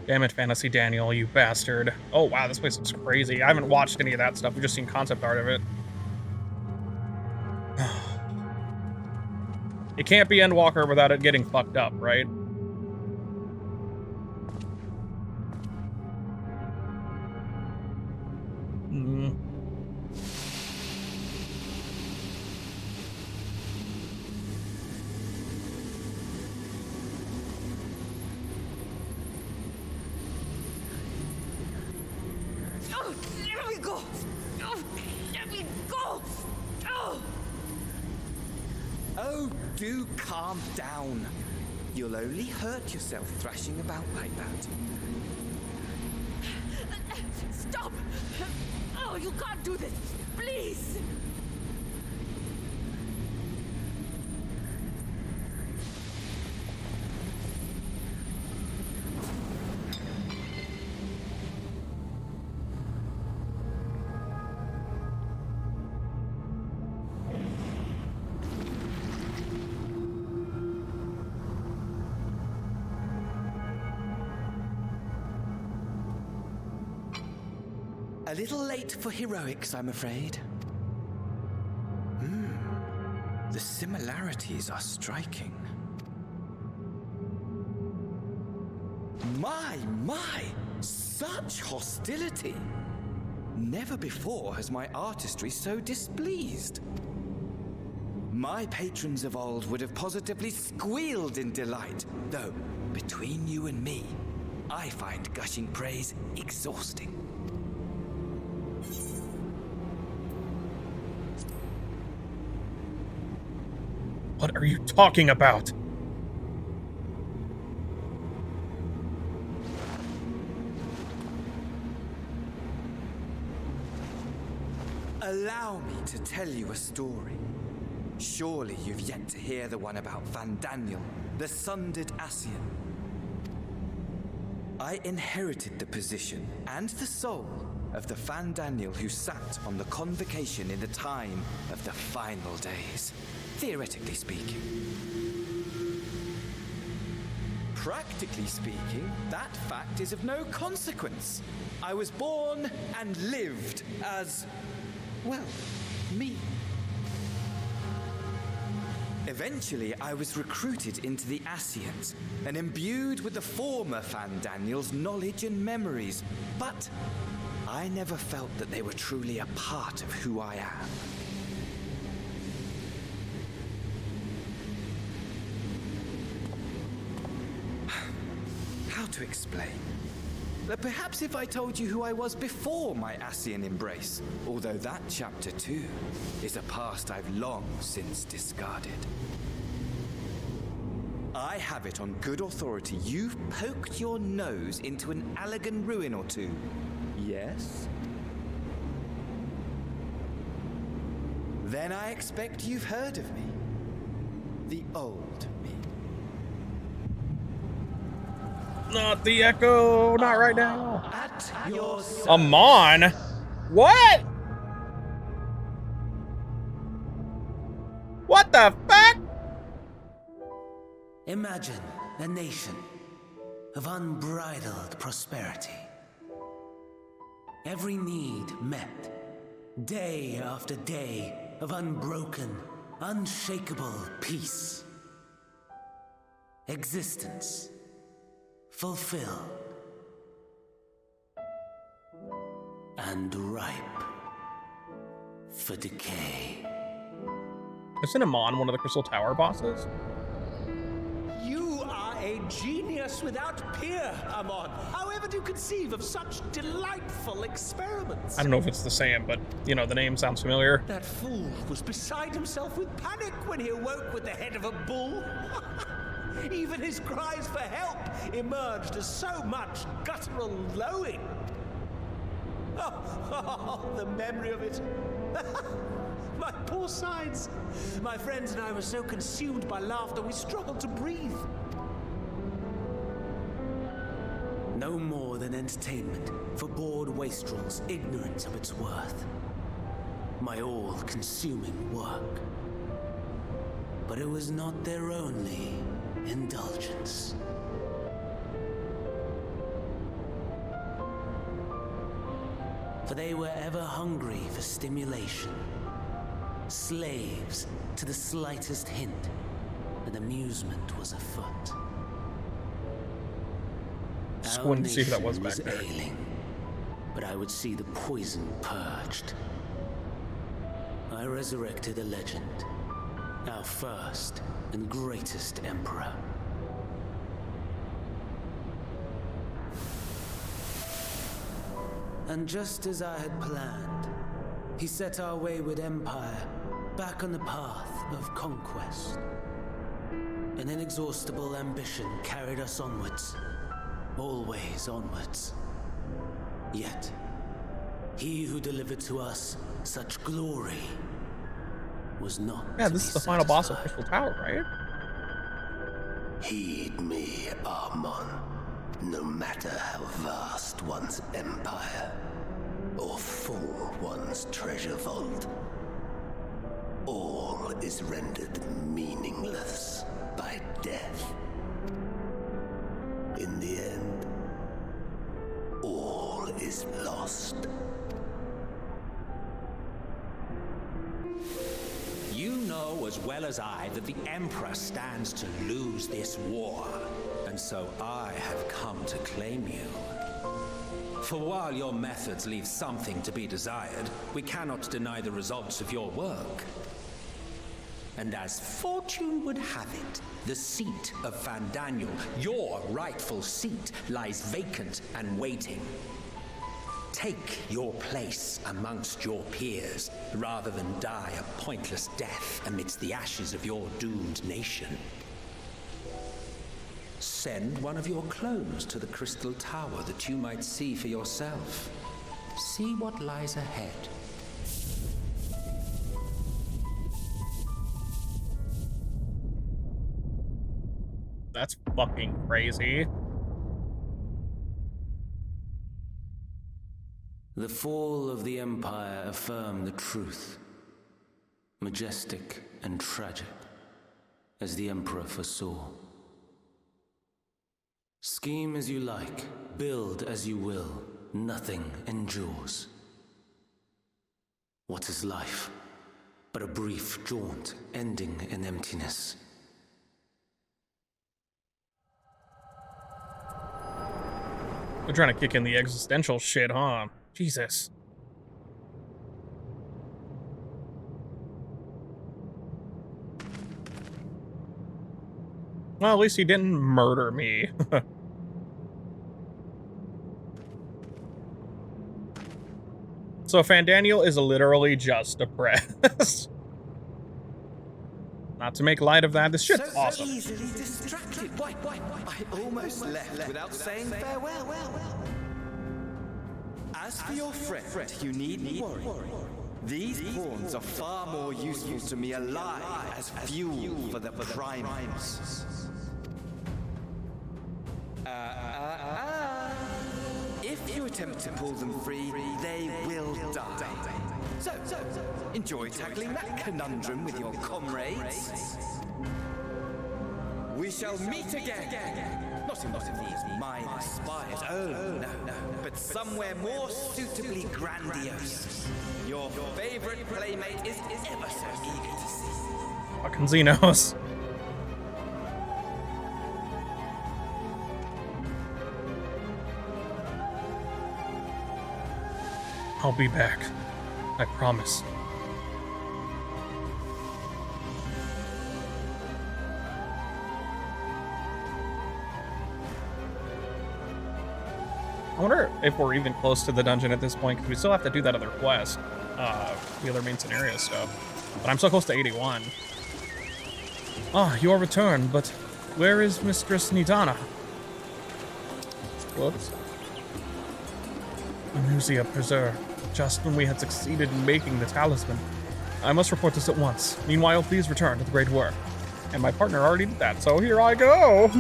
S2: Damn it, Fantasy Daniel, you bastard. Oh, wow, this place looks crazy. I haven't watched any of that stuff. We've just seen concept art of it. It can't be Endwalker without it getting fucked up, right?
S8: Oh, do calm down. You'll only hurt yourself thrashing about like that.
S5: Stop! Oh, you can't do this! Please!
S8: A little late for heroics, I'm afraid. The similarities are striking. My! Such hostility! Never before has my artistry so displeased. My patrons of old would have positively squealed in delight, though, between you and me, I find gushing praise exhausting.
S2: What are you talking about?
S8: Allow me to tell you a story. Surely you've yet to hear the one about FANDANIEL, the sundered Ascian. I inherited the position and the soul of the FANDANIEL who sat on the convocation in the time of the final days, theoretically speaking. Practically speaking, that fact is of no consequence. I was born and lived as, well, me. Eventually, I was recruited into the Ascians and imbued with the former FANDANIEL'S knowledge and memories, but I never felt that they were truly a part of who I am. How to explain? Perhaps if I told you who I was before my Ascian embrace, although that chapter too is a past I've long since discarded. I have it on good authority you've poked your nose into an Allegan ruin or two. Yes? Then I expect you've heard of me. The old me.
S2: Not the echo, not right now.
S3: At your service.
S2: Amon? What? What the fuck?
S3: Imagine a nation of unbridled prosperity. Every need met, day after day of unbroken, unshakable peace. Existence fulfilled and ripe for decay.
S2: Isn't Amon one of the Crystal Tower bosses?
S6: You are a genius without peer, Amon. However do you conceive of such delightful experiments?
S2: I don't know if it's the same, but, you know, the name sounds familiar.
S6: That fool was beside himself with panic when he awoke with the head of a bull. Even his cries for help emerged as so much guttural lowing. Oh, the memory of it. My poor sides. My friends and I were so consumed by laughter we struggled to breathe.
S3: No more than entertainment for bored wastrels ignorant of its worth. My all-consuming work. But it was not their only indulgence. For they were ever hungry for stimulation, slaves to the slightest hint that amusement was afoot.
S2: Just
S3: Our
S2: wanted to see who that was
S3: nation
S2: back there.
S3: ailing, but I would see the poison purged. I resurrected a legend, our first and greatest emperor. And just as I had planned, he set our wayward empire back on the path of conquest. An inexhaustible ambition carried us onwards, always onwards. Yet, he who delivered to us such glory was not.
S2: Yeah,
S3: to
S2: this
S3: be
S2: is the final boss of
S3: satisfied.
S2: Crystal Tower, right?
S11: Heed me, Amon. No matter how vast one's empire, or full one's treasure vault, all is rendered meaningless by death. In the end, all is lost.
S6: know as well as I that the Emperor stands to lose this war. And so I have come to claim you. For while your methods leave something to be desired, we cannot deny the results of your work. And as fortune would have it, the seat of Fandaniel, your rightful seat, lies vacant and waiting. Take your place amongst your peers, rather than die a pointless death amidst the ashes of your doomed nation. Send one of your clones to the Crystal Tower that you might see for yourself. See what lies ahead.
S2: That's fucking crazy.
S3: The fall of the Empire affirmed the truth. Majestic and tragic, as the Emperor foresaw. Scheme as you like, build as you will, nothing endures. What is life but a brief jaunt ending in emptiness?
S2: They're trying to kick in the existential shit, huh? Jesus. Well, at least he didn't murder me. So Fandaniel is literally just depressed. Not to make light of that, this shit's awesome.
S8: So easily distracted. Why? I almost left without saying farewell. As for your friend, you needn't worry. These pawns are far more useful to me alive as fuel for the primals. If you attempt to pull them free, they will die. So, enjoy tackling that conundrum with your comrades. We shall meet again. Not in these minor spires, oh no, but somewhere more suitably grandiose. Your favorite playmate is ever so eager to see.
S2: Fucking Xenos. I'll be back. I promise. I wonder if we're even close to the dungeon at this point, because we still have to do that other quest, the other main scenario stuff. But I'm so close to 81. Ah, you are returned, but where is Mistress Nidana? Whoops. Amusia preserved, just when we had succeeded in making the talisman. I must report this at once. Meanwhile, please return to the great work. And my partner already did that, so here I go!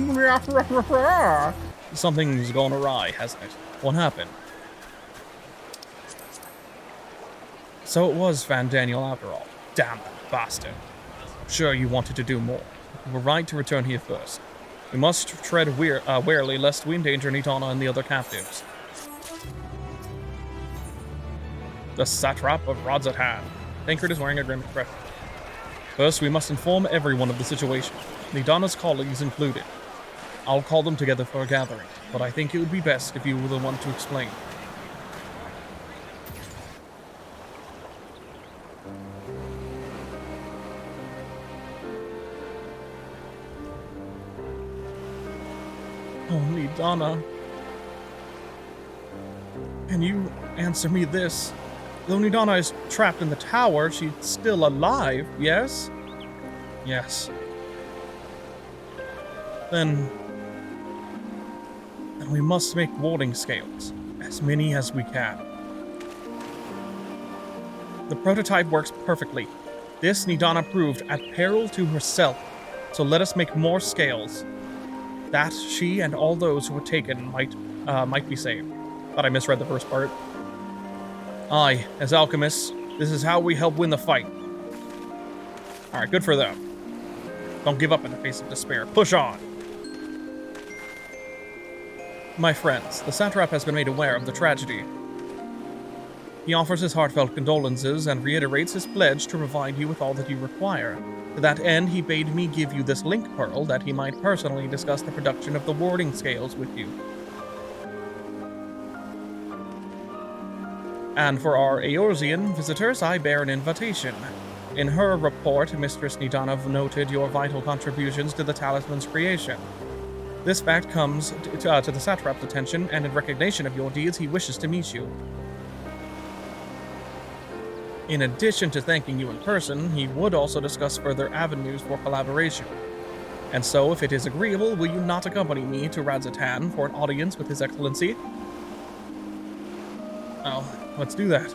S2: Something's gone awry, hasn't it? What happened? So it was Fandaniel after all. Damn that bastard. Sure, you wanted to do more. You were right to return here first. We must tread warily lest we endanger Nidana and the other captives. The satrap of Rod's at hand. Tancred is wearing a grim expression. First, we must inform everyone of the situation, Nidana's colleagues included. I'll call them together for a gathering, but I think it would be best if you were the one to explain. Oh, Nidana. Can you answer me this? Though Nidana is trapped in the tower, she's still alive, yes? Yes. Then we must make warding scales, as many as we can. The prototype works perfectly. This Nidana proved at peril to herself, so let us make more scales. That she and all those who were taken might be saved. Thought I misread the first part. Aye, as alchemists, this is how we help win the fight. Alright, good for them. Don't give up in the face of despair. Push on! My friends, the satrap has been made aware of the tragedy. He offers his heartfelt condolences and reiterates his pledge to provide you with all that you require. To that end, he bade me give you this link pearl that he might personally discuss the production of the warding scales with you. And for our Eorzean visitors, I bear an invitation. In her report, Mistress Nidana noted your vital contributions to the talisman's creation. This fact comes to the satrap's attention, and in recognition of your deeds, he wishes to meet you. In addition to thanking you in person, he would also discuss further avenues for collaboration. And so, if it is agreeable, will you not accompany me to Radzatan for an audience with His Excellency? Oh, let's do that.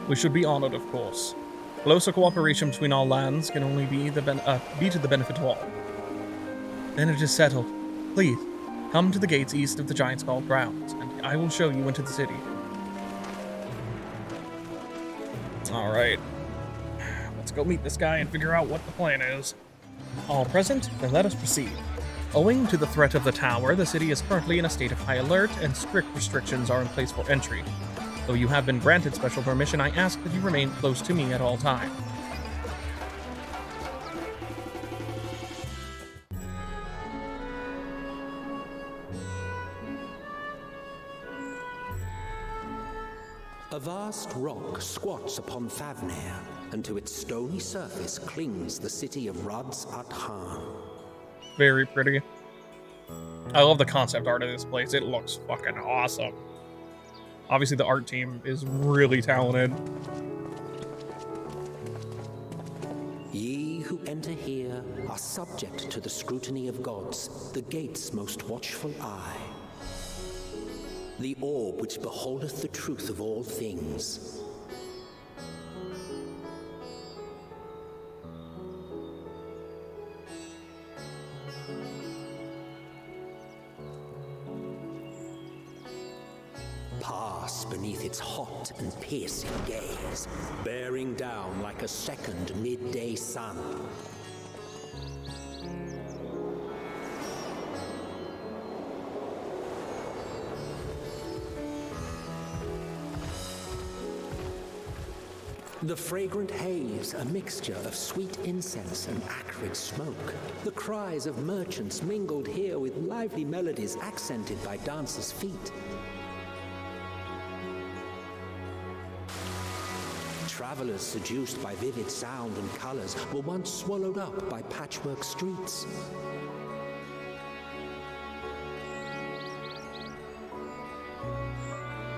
S2: We should be honored, of course. Closer cooperation between our lands can only be to the benefit of all. Then it is settled. Please, come to the gates east of the Giant Skull grounds, and I will show you into the city. Alright. Let's go meet this guy and figure out what the plan is. All present? Then let us proceed. Owing to the threat of the tower, the city is currently in a state of high alert, and strict restrictions are in place for entry. Though you have been granted special permission, I ask that you remain close to me at all times.
S6: A vast rock squats upon Thavnir, and to its stony surface clings the city of Radzatan.
S2: Very pretty. I love the concept art of this place. It looks fucking awesome. Obviously, the art team is really talented.
S6: Ye who enter here are subject to the scrutiny of gods, the gate's most watchful eye. The orb which beholdeth the truth of all things. Pass beneath its hot and piercing gaze, bearing down like a second midday sun. The fragrant haze, a mixture of sweet incense and acrid smoke. The cries of merchants mingled here with lively melodies accented by dancers' feet. Travelers seduced by vivid sound and colors were once swallowed up by patchwork streets.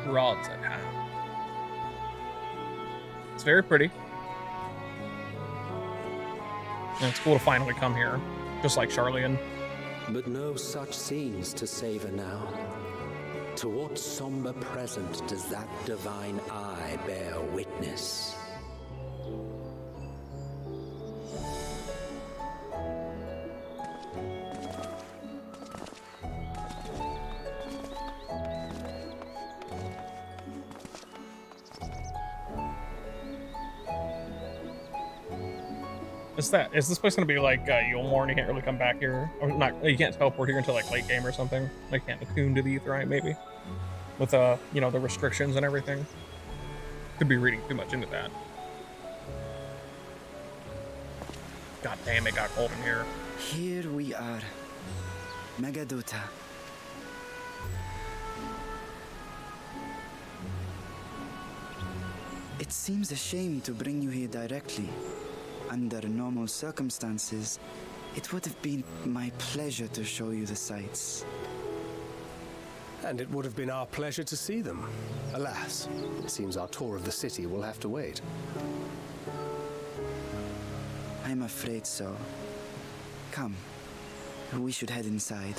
S2: Rods at hand. It's very pretty. And it's cool to finally come here, just like Charlian.
S6: But no such scenes to savor now. To what somber present does that divine eye bear witness?
S2: Is this place gonna be like Yulmore and you can't really come back here? Or not, you can't teleport here until like late game or something? Like can't attune to the Aetheryte maybe? With you know, the restrictions and everything. Could be reading too much into that. God damn, it got cold in here.
S4: Here we are. Megadota. It seems a shame to bring you here directly. Under normal circumstances, it would have been my pleasure to show you the sights.
S9: And it would have been our pleasure to see them. Alas, it seems our tour of the city will have to wait.
S4: I'm afraid so. Come, we should head inside.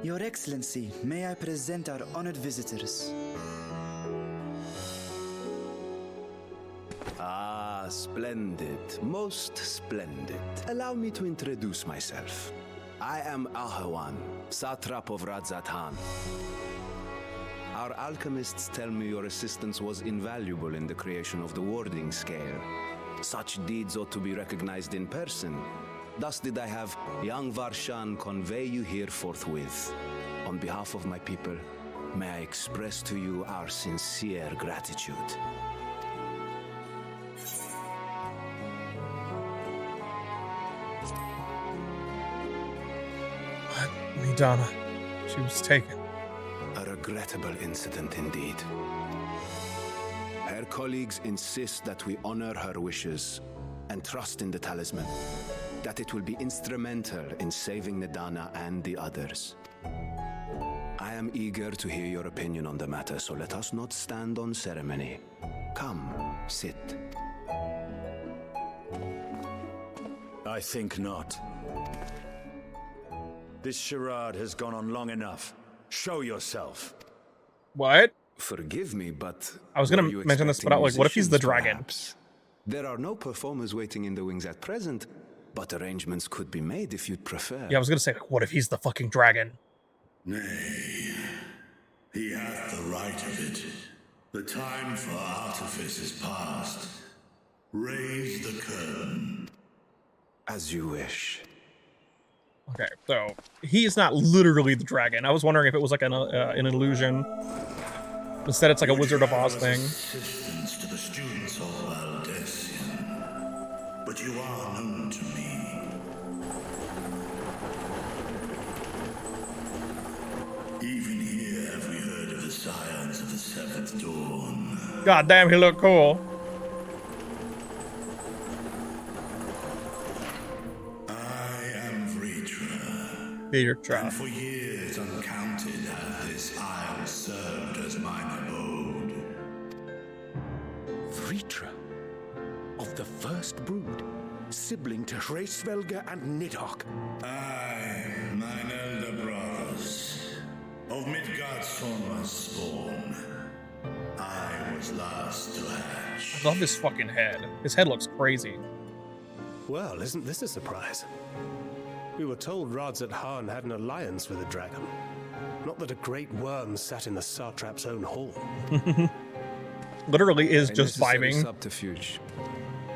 S4: Your Excellency, may I present our honored visitors?
S8: Ah, splendid.
S12: Splendid, most splendid. Allow me to introduce myself. I am Ahawan, satrap of Radzatan. Our alchemists tell me your assistance was invaluable in the creation of the warding scale. Such deeds ought to be recognized in person. Thus did I have young Varshan convey you here forthwith. On behalf of my people, may I express to you our sincere gratitude.
S2: What? Nidana. She was taken.
S12: A regrettable incident indeed. Her colleagues insist that we honor her wishes and trust in the talisman, that it will be instrumental in saving Nidana and the others. I am eager to hear your opinion on the matter, so let us not stand on ceremony. Come, sit.
S10: I think not. This charade has gone on long enough. Show yourself.
S2: What?
S12: Forgive me, but
S2: I was gonna mention this, but like, what if he's the dragon?
S12: Perhaps? There are no performers waiting in the wings at present, but arrangements could be made if you'd prefer.
S2: Yeah, I was gonna say, what if he's the fucking dragon?
S13: Nay, he hath the right of it. The time for artifice is past. Raise the curtain.
S12: As you wish.
S2: Okay, so he's not literally the dragon. I was wondering if it was like an illusion. Instead, it's like a Wizard of Oz thing.
S13: Assistance to the students of Valdesian, but you are known to me. Even here have we heard of the scions of the Seventh Dawn.
S2: God damn, he looked cool.
S13: And for years uncounted hath this isle served as mine abode.
S1: Vritra, of the first brood, sibling to Hraesvelga and Nidhogg.
S13: Aye, mine elder brothers, of Midgard's foremost spawn. I was last to hatch.
S2: I love his fucking head. His head looks crazy.
S9: Well, isn't this a surprise? We were told Radzatan had an alliance with a dragon. Not that a great worm sat in the satrap's own hall.
S2: Literally is just vibing.
S12: Subterfuge,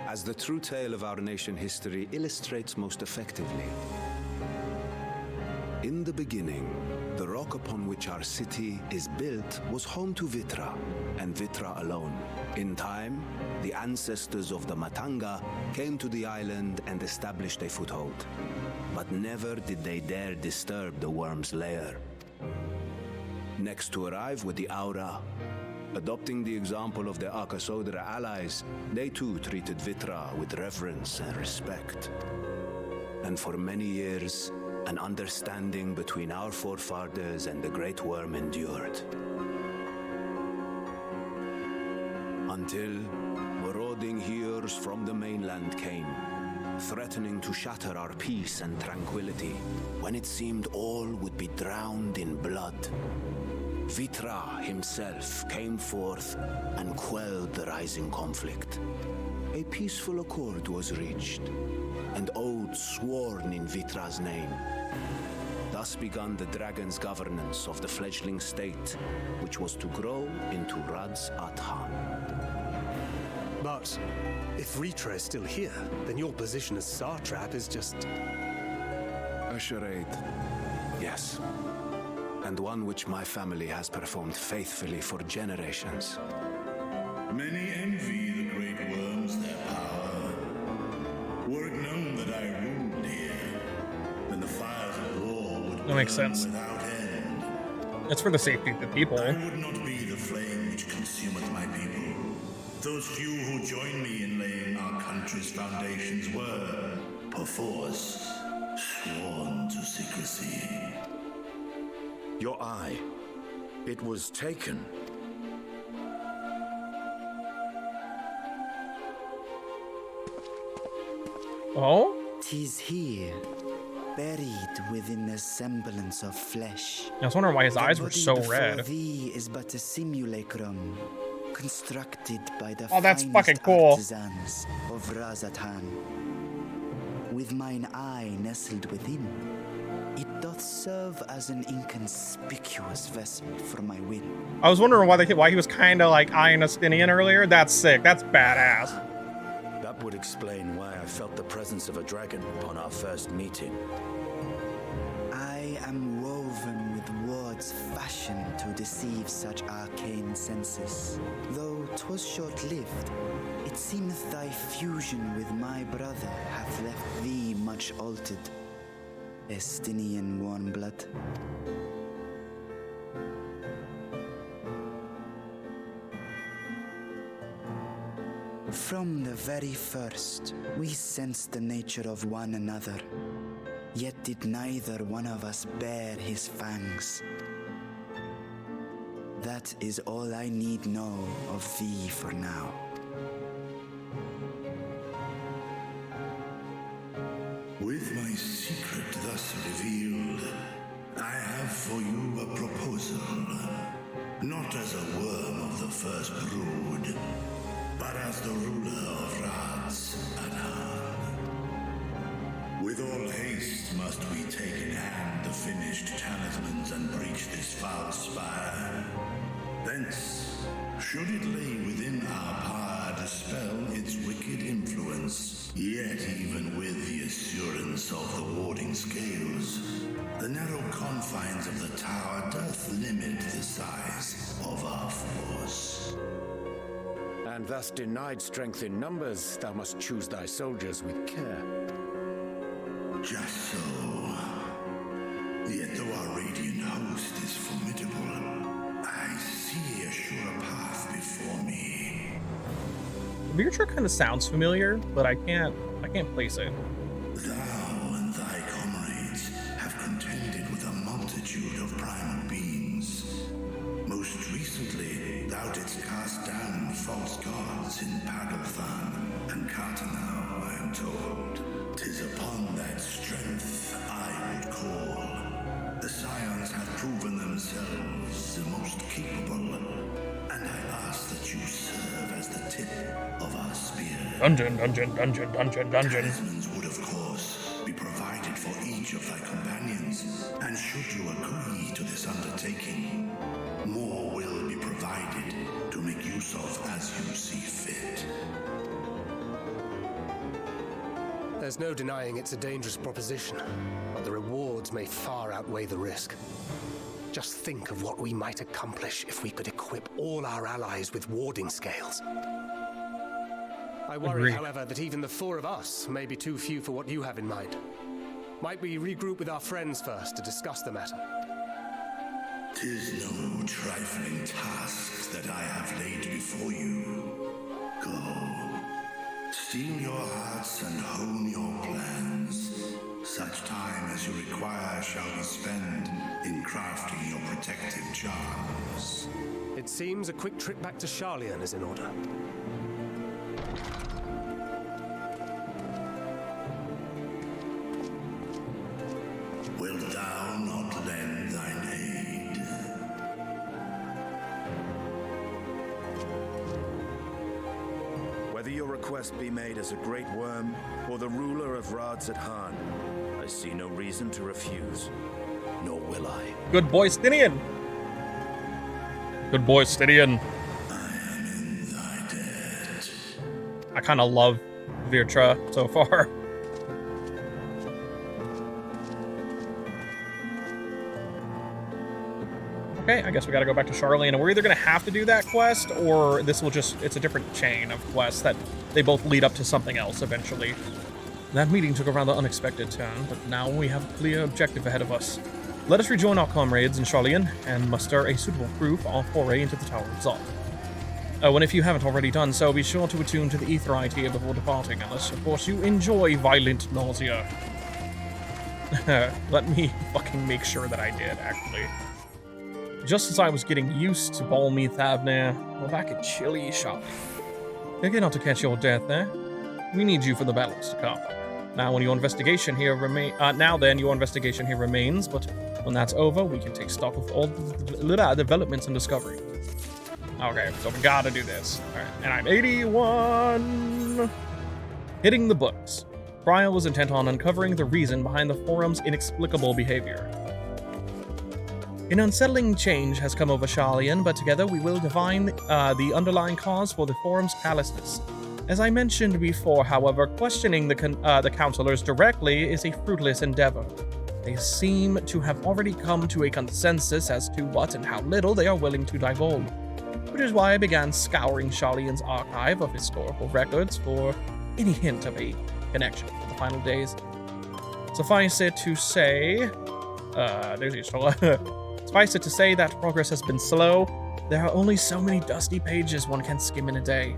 S12: as the true tale of our nation history illustrates most effectively. In the beginning, the rock upon which our city is built was home to Vitra, and Vitra alone. In time, the ancestors of the Matanga came to the island and established a foothold. But never did they dare disturb the worm's lair. Next to arrive were the Aura. Adopting the example of their Akasodra allies, they too treated Vitra with reverence and respect. And for many years, an understanding between our forefathers and the Great Worm endured. Until marauding heroes from the mainland came, threatening to shatter our peace and tranquility, when it seemed all would be drowned in blood. Vitra himself came forth and quelled the rising conflict. A peaceful accord was reached, and oaths sworn in Vitra's name. Thus began the dragon's governance of the fledgling state, which was to grow into Radzatan.
S9: But if Ritra is still here, then your position as satrap is just...
S12: a charade, yes. And one which my family has performed faithfully for generations.
S13: Many envy the great worms their power. Were it known that I ruled here, then the fires of war would
S2: that makes
S13: burn
S2: sense.
S13: without end.
S2: It's for the safety of the people.
S13: I would not be the flame which consumeth my people. Those few who joined me in laying our country's foundations were, perforce, sworn to secrecy.
S10: Your eye. It was taken.
S2: Oh?
S4: 'Tis here, buried within the semblance of flesh.
S2: I was wondering why his eyes were so
S4: The body
S2: red.
S4: before thee is but a simulacrum, constructed by the
S2: Oh, that's
S4: finest
S2: fucking cool.
S4: artisans of Razatan. With mine eye nestled within, it doth serve as an inconspicuous vessel for my will.
S2: I was wondering why he was kind of like eyeing Justinian earlier. That's sick. That's badass.
S10: That would explain why I felt the presence of a dragon upon our first meeting.
S4: I am woven with words fashioned to deceive such arcane senses. Though 'twas short-lived, it seemeth thy fusion with my brother hath left thee much altered. Estinian warmblood. From the very first, we sensed the nature of one another. Yet did neither one of us bear his fangs. That is all I need know of thee for now.
S13: With my secret thus revealed, I have for you a proposal. Not as a worm of the first brood, but as the ruler of Razatan. With all haste must we take in hand the finished talismans and breach this foul spire. Thence, should it lay within our power, dispel its wicked influence, yet even with the assurance of the warding scales, the narrow confines of the tower doth limit the size of our force.
S1: And thus denied strength in numbers, thou must choose thy soldiers with care.
S13: Just so. Yet though our radiant host is formidable, I see a surer path before me.
S2: Virtua kind of sounds familiar, but I can't place it.
S13: Thou and thy comrades have contended with a multitude of primal beings. Most recently, thou didst cast down false gods in Pagalthan and Cartanau, I am told. 'Tis upon that strength I would call. The Scions have proven themselves the most capable, and I ask that you serve as the tip of our spear.
S2: Dungeon.
S13: Talismans would, of course, be provided for each of thy companions, and should you agree to this undertaking, more will be provided to make use of as you see fit.
S9: There's no denying it's a dangerous proposition, but the rewards may far outweigh the risk. Just think of what we might accomplish if we could equip all our allies with warding scales. I worry, however, that even the four of us may be too few for what you have in mind. Might we regroup with our friends first to discuss the matter?
S13: 'Tis no trifling task that I have laid before you. Go. Steel your hearts and hone your plans. Such time as you require shall be spent in crafting your protective charms.
S9: It seems a quick trip back to Charlian is in order.
S13: Wilt thou not lend thine aid?
S10: Whether your request be made as a great worm or the ruler of Razatan, I see no reason to refuse, nor will I.
S2: Good boy, Stinian. Good boy, Stinian.
S13: I am in thy debt.
S2: I kind of love Virtua so far. Okay, I guess we gotta go back to Charlian, and we're either gonna have to do that quest, or this will just, it's a different chain of quests that they both lead up to something else eventually. That meeting took a rather unexpected turn, but now we have a clear objective ahead of us. Let us rejoin our comrades in Charlian and muster a suitable crew for our foray into the Tower of Zod. Oh, and if you haven't already done so, be sure to attune to the Aetheryte here before departing, unless, of course, you enjoy violent nausea. Let me fucking make sure that I did, actually. Just as I was getting used to balmy Thavnir, we're back at chilly Charlian. Again, not to catch your death there. We need you for the battles to come. Now, your investigation here remains, but when that's over, we can take stock of all the developments and discovery. Okay, so we gotta do this. Alright, and I'm 81. Hitting the books. Trial was intent on uncovering the reason behind the forum's inexplicable behavior. An unsettling change has come over Sharlayan, but together we will divine the underlying cause for the forum's callousness. As I mentioned before, however, questioning the counselors directly is a fruitless endeavor. They seem to have already come to a consensus as to what and how little they are willing to divulge, which is why I began scouring Sharlayan's archive of historical records for any hint of a connection to the final days. Suffice it to say, suffice it to say that progress has been slow. There are only so many dusty pages one can skim in a day.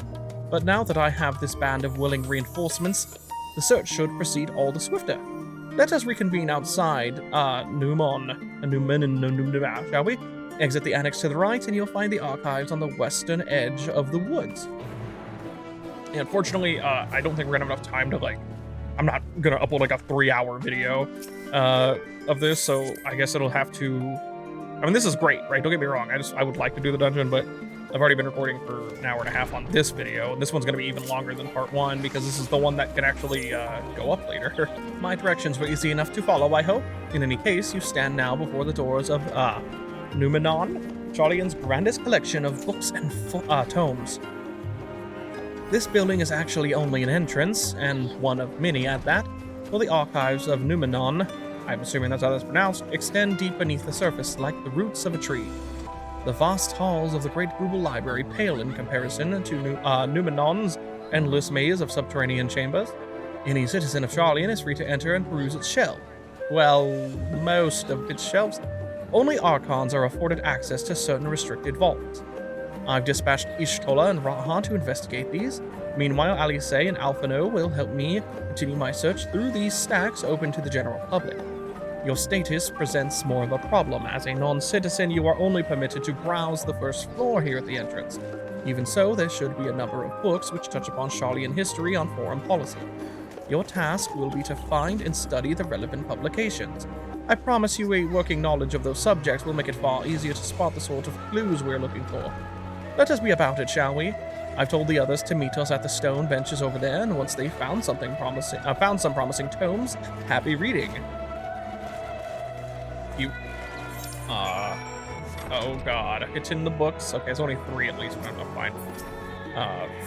S2: But now that I have this band of willing reinforcements, the search should proceed all the swifter. Let us reconvene outside Numen, shall we? Exit the annex to the right, and you'll find the archives on the western edge of the woods. And unfortunately, I don't think we're gonna have enough time to, like, I'm not gonna upload, like, a 3-hour video of this, so I guess it'll have to... I mean, this is great, right? Don't get me wrong, I would like to do the dungeon, but I've already been recording for an hour and a half on this video, and this one's gonna be even longer than part 1, because this is the one that can actually go up later. My directions were easy enough to follow, I hope. In any case, you stand now before the doors of Numenon, Sharlayan's grandest collection of books and tomes. This building is actually only an entrance, and one of many at that, for the archives of Numenon, I'm assuming that's how that's pronounced, extend deep beneath the surface like the roots of a tree. The vast halls of the Great Grubel Library pale in comparison to Numenon's endless maze of subterranean chambers. Any citizen of Sharlayan is free to enter and peruse its shelf. Well, most of its shelves. Only Archons are afforded access to certain restricted vaults. I've dispatched Ishtola and Raha to investigate these. Meanwhile, Alice and Alphino will help me continue my search through these stacks open to the general public. Your status presents more of a problem. As a non-citizen, you are only permitted to browse the first floor here at the entrance. Even so, there should be a number of books which touch upon Sharlayan history on foreign policy. Your task will be to find and study the relevant publications. I promise you a working knowledge of those subjects will make it far easier to spot the sort of clues we're looking for. Let us be about it, shall we? I've told the others to meet us at the stone benches over there, and once they've found some promising tomes, happy reading. Oh god, it's in the books. Okay, it's only 3 at least, but I'm fine.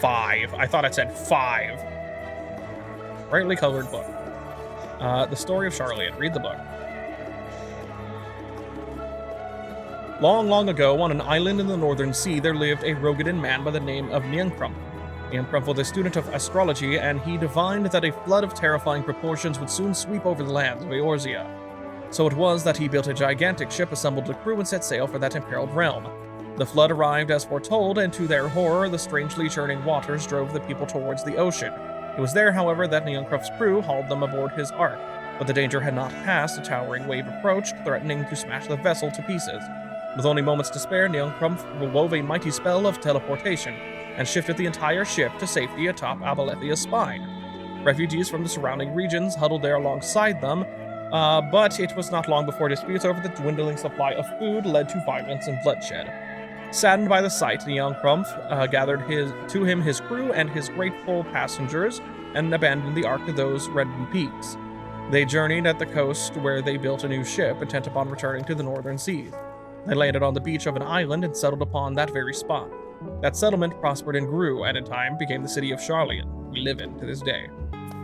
S2: 5. I thought it said 5. Brightly colored book. The Story of Sharlayan. Read the book. Long, long ago, on an island in the northern sea, there lived a Rogadan man by the name of Niankrumpf. Niankrumpf was a student of astrology, and he divined that a flood of terrifying proportions would soon sweep over the lands of Eorzea. So it was that he built a gigantic ship, assembled a crew, and set sail for that imperiled realm. The flood arrived as foretold, and to their horror, the strangely churning waters drove the people towards the ocean. It was there, however, that Niankrumpf's crew hauled them aboard his ark, but the danger had not passed. A towering wave approached, threatening to smash the vessel to pieces. With only moments to spare, Niankrumpf wove a mighty spell of teleportation, and shifted the entire ship to safety atop Abalethia's spine. Refugees from the surrounding regions huddled there alongside them, but it was not long before disputes over the dwindling supply of food led to violence and bloodshed. Saddened by the sight, Niankrumpf gathered to him his crew and his grateful passengers, and abandoned the ark to those reddened peaks. They journeyed at the coast, where they built a new ship, intent upon returning to the northern seas. They landed on the beach of an island and settled upon that very spot. That settlement prospered and grew, and in time became the city of Sharlayan, we live in to this day.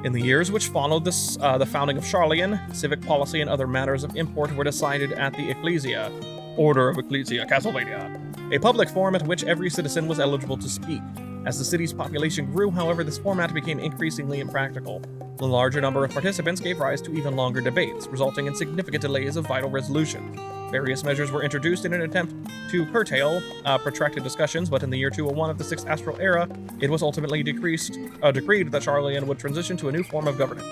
S2: In the years which followed the founding of Sharlayan, civic policy and other matters of import were decided at the Ecclesia, Order of Ecclesia, Castlevania, a public forum at which every citizen was eligible to speak. As the city's population grew, however, this format became increasingly impractical. The larger number of participants gave rise to even longer debates, resulting in significant delays of vital resolutions. Various measures were introduced in an attempt to curtail protracted discussions, but in the year 201 of the 6th Astral Era, it was ultimately decreed that Sharlayan would transition to a new form of governance.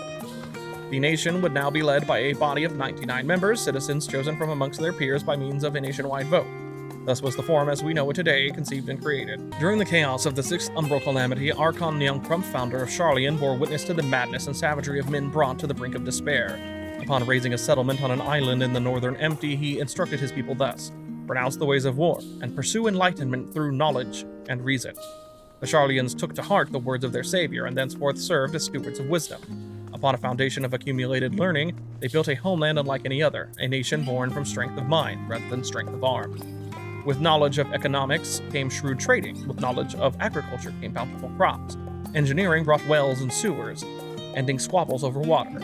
S2: The nation would now be led by a body of 99 members, citizens chosen from amongst their peers by means of a nationwide vote. Thus was the form as we know it today conceived and created. During the chaos of the 6th Umbral Calamity, Archon Niankrumpf, founder of Sharlayan, bore witness to the madness and savagery of men brought to the brink of despair. Upon raising a settlement on an island in the northern empty, he instructed his people thus: renounce the ways of war, and pursue enlightenment through knowledge and reason. The Sharlayans took to heart the words of their savior, and thenceforth served as stewards of wisdom. Upon a foundation of accumulated learning, they built a homeland unlike any other, a nation born from strength of mind rather than strength of arm. With knowledge of economics came shrewd trading. With knowledge of agriculture came bountiful crops. Engineering brought wells and sewers, ending squabbles over water.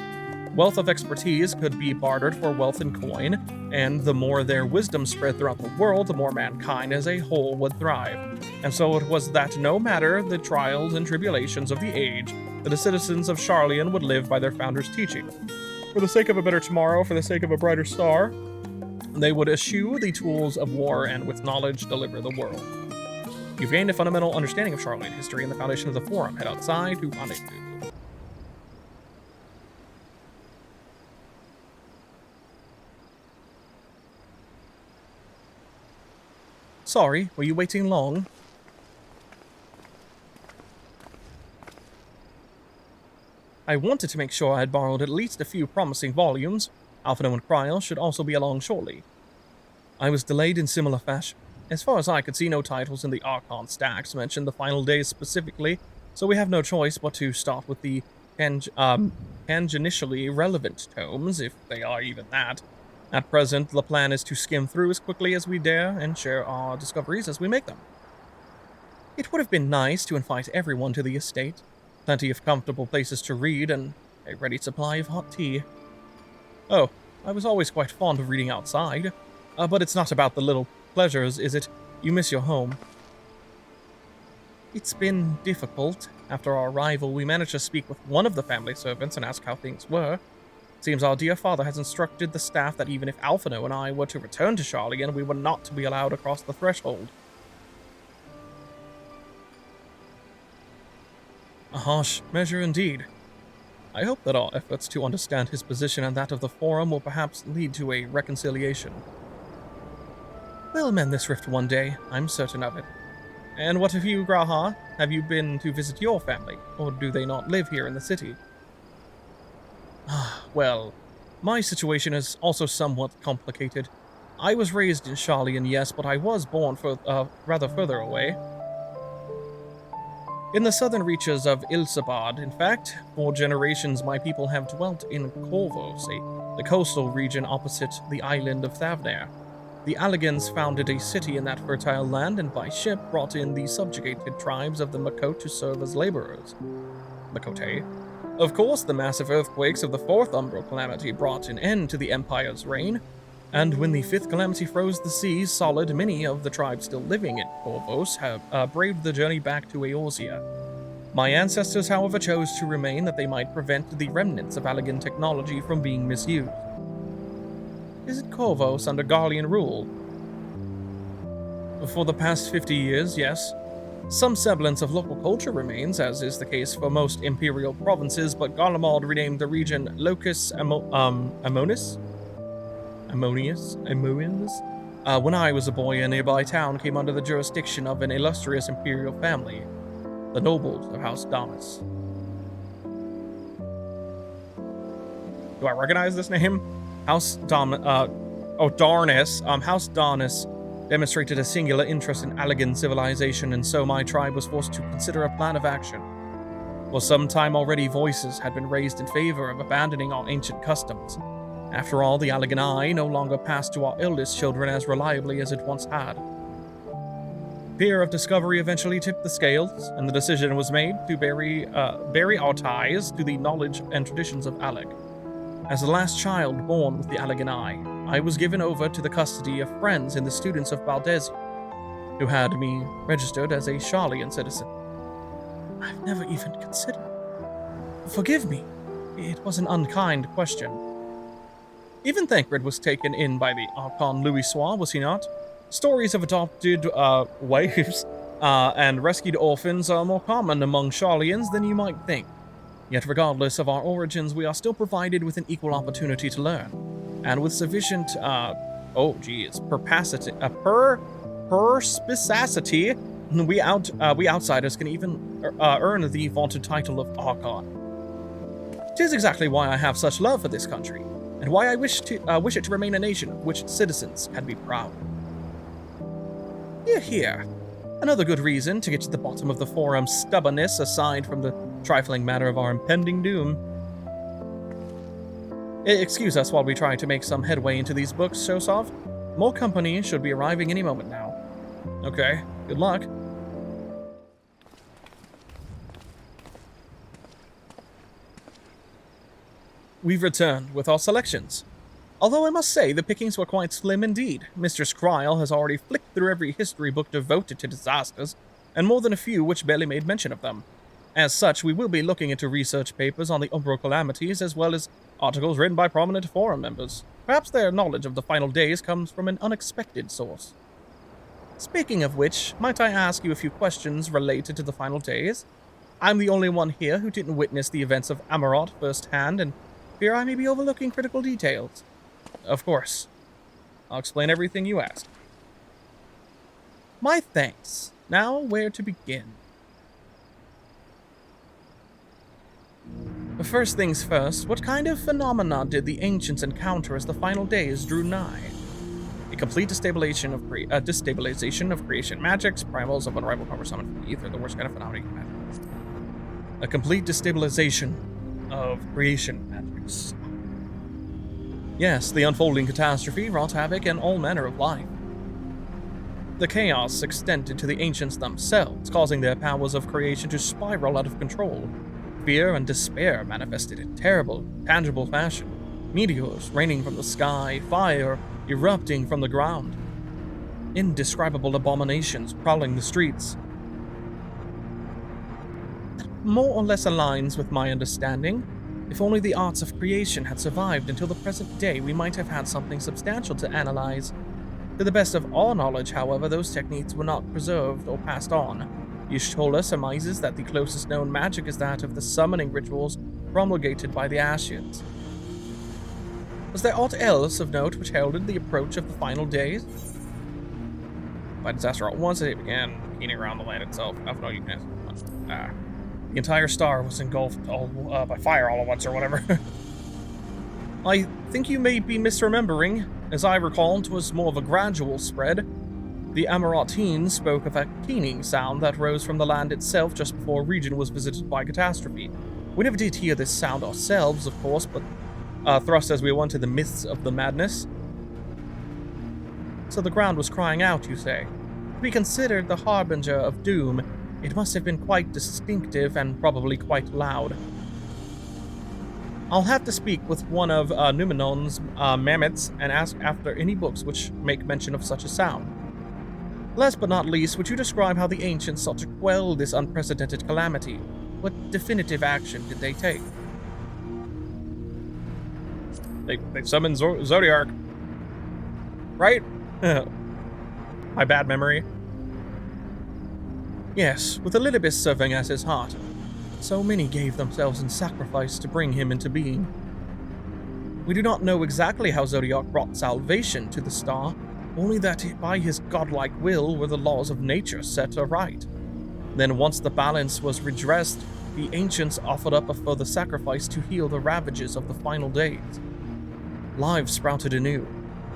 S2: Wealth of expertise could be bartered for wealth and coin, and the more their wisdom spread throughout the world, the more mankind as a whole would thrive. And so it was that no matter the trials and tribulations of the age, that the citizens of Sharlayan would live by their founders' teaching. For the sake of a better tomorrow, for the sake of a brighter star, they would eschew the tools of war and with knowledge deliver the world. You've gained a fundamental understanding of Sharlayan history and the foundation of the forum. Head outside to rendezvous. Sorry, were you waiting long? I wanted to make sure I had borrowed at least a few promising volumes. Alphino and Cryle should also be along shortly. I was delayed in similar fashion. As far as I could see, no titles in the Archon stacks mentioned the final days specifically, so we have no choice but to start with the tangentially relevant tomes, if they are even that. At present, the plan is to skim through as quickly as we dare and share our discoveries as we make them. It would have been nice to invite everyone to the estate. Plenty of comfortable places to read and a ready supply of hot tea. Oh, I was always quite fond of reading outside. But it's not about the little pleasures, is it? You miss your home. It's been difficult. After our arrival, we managed to speak with one of the family servants and ask how things were. Seems our dear father has instructed the staff that even if Alphino and I were to return to Sharlayan, we were not to be allowed across the threshold. A harsh measure indeed. I hope that our efforts to understand his position and that of the Forum will perhaps lead to a reconciliation. We'll mend this rift one day, I'm certain of it. And what of you, Graha? Have you been to visit your family, or do they not live here in the city? Well, my situation is also somewhat complicated. I was raised in Sharlayan, yes, but I was born rather further away. In the southern reaches of Ilsabad, in fact, for generations my people have dwelt in Corvos, the coastal region opposite the island of Thavnair. The Alligans founded a city in that fertile land and by ship brought in the subjugated tribes of the Makot to serve as laborers. Makote. Of course, the massive earthquakes of the Fourth Umbral Calamity brought an end to the Empire's reign, and when the Fifth Calamity froze the seas solid, many of the tribes still living in Corvos have braved the journey back to Eorzea. My ancestors, however, chose to remain that they might prevent the remnants of Alligan technology from being misused. Is it Corvos under Garlean rule? For the past 50 years, yes. Some semblance of local culture remains, as is the case for most imperial provinces, but Garlemald renamed the region Locus Ammonius? When I was a boy, a nearby town came under the jurisdiction of an illustrious imperial family, the nobles of House Danis. Do I recognize this name? House Darnus. House Darnus demonstrated a singular interest in Alligan civilization, and so my tribe was forced to consider a plan of action. For some time already, voices had been raised in favor of abandoning our ancient customs. After all, the Alligan Eye no longer passed to our eldest children as reliably as it once had. Fear of discovery eventually tipped the scales, and the decision was made to bury our ties to the knowledge and traditions of Allig. As the last child born with the Alligan Eye, I was given over to the custody of friends and the students of Baldezi, who had me registered as a Sharlayan citizen. I've never even considered. Forgive me. It was an unkind question. Even Thancred was taken in by the Archon Louisoix, was he not? Stories of adopted waifs and rescued orphans are more common among Sharlayans than you might think. Yet regardless of our origins, we are still provided with an equal opportunity to learn, and with sufficient, perspicacity, we outsiders can even earn the vaunted title of Archon. 'Tis exactly why I have such love for this country, and why I wish it to remain a nation of which its citizens can be proud. Hear, hear. Another good reason to get to the bottom of the forum's stubbornness, aside from the trifling matter of our impending doom. Excuse us while we try to make some headway into these books, Shosov. More company should be arriving any moment now. Okay, good luck. We've returned with our selections. Although I must say the pickings were quite slim indeed. Mistress Kryle has already flicked through every history book devoted to disasters, and more than a few which barely made mention of them. As such, we will be looking into research papers on the Umbral calamities, as well as articles written by prominent forum members. Perhaps their knowledge of the final days comes from an unexpected source. Speaking of which, might I ask you a few questions related to the final days? I'm the only one here who didn't witness the events of Amarot firsthand, and fear I may be overlooking critical details. Of course. I'll explain everything you ask. My thanks. Now, where to begin? First things first, what kind of phenomena did the ancients encounter as the final days drew nigh? A complete destabilization of creation magics, primals of unrivaled power summoned from the ether, the worst kind of phenomena you can imagine. A complete destabilization of creation magics. Yes, the unfolding catastrophe wrought havoc in all manner of life. The chaos extended to the ancients themselves, causing their powers of creation to spiral out of control. Fear and despair manifested in terrible, tangible fashion. Meteors raining from the sky, fire erupting from the ground. Indescribable abominations prowling the streets. That more or less aligns with my understanding. If only the arts of creation had survived until the present day, we might have had something substantial to analyze. To the best of our knowledge, however, those techniques were not preserved or passed on. Y'shtola surmises that the closest known magic is that of the summoning rituals promulgated by the Ashians. Was there aught else of note which heralded the approach of the final days? By disaster all at once, it began keening around the land itself. No, you can ask. The entire star was engulfed by fire all at once, or whatever. I think you may be misremembering. As I recall, it was more of a gradual spread. The Amaratines spoke of a keening sound that rose from the land itself just before a region was visited by catastrophe. We never did hear this sound ourselves, of course, but thrust as we were into the midst of the madness. So the ground was crying out, you say? To be considered the harbinger of doom, it must have been quite distinctive and probably quite loud. I'll have to speak with one of Numenon's mammoths and ask after any books which make mention of such a sound. Last but not least, would you describe how the ancients sought to quell this unprecedented calamity? What definitive action did they take? They summoned Zodiark. Right? My bad memory. Yes, with Elidibus serving as his heart. So many gave themselves in sacrifice to bring him into being. We do not know exactly how Zodiark brought salvation to the star, only that by his godlike will were the laws of nature set aright. Then once the balance was redressed, the ancients offered up a further sacrifice to heal the ravages of the final days. Lives sprouted anew,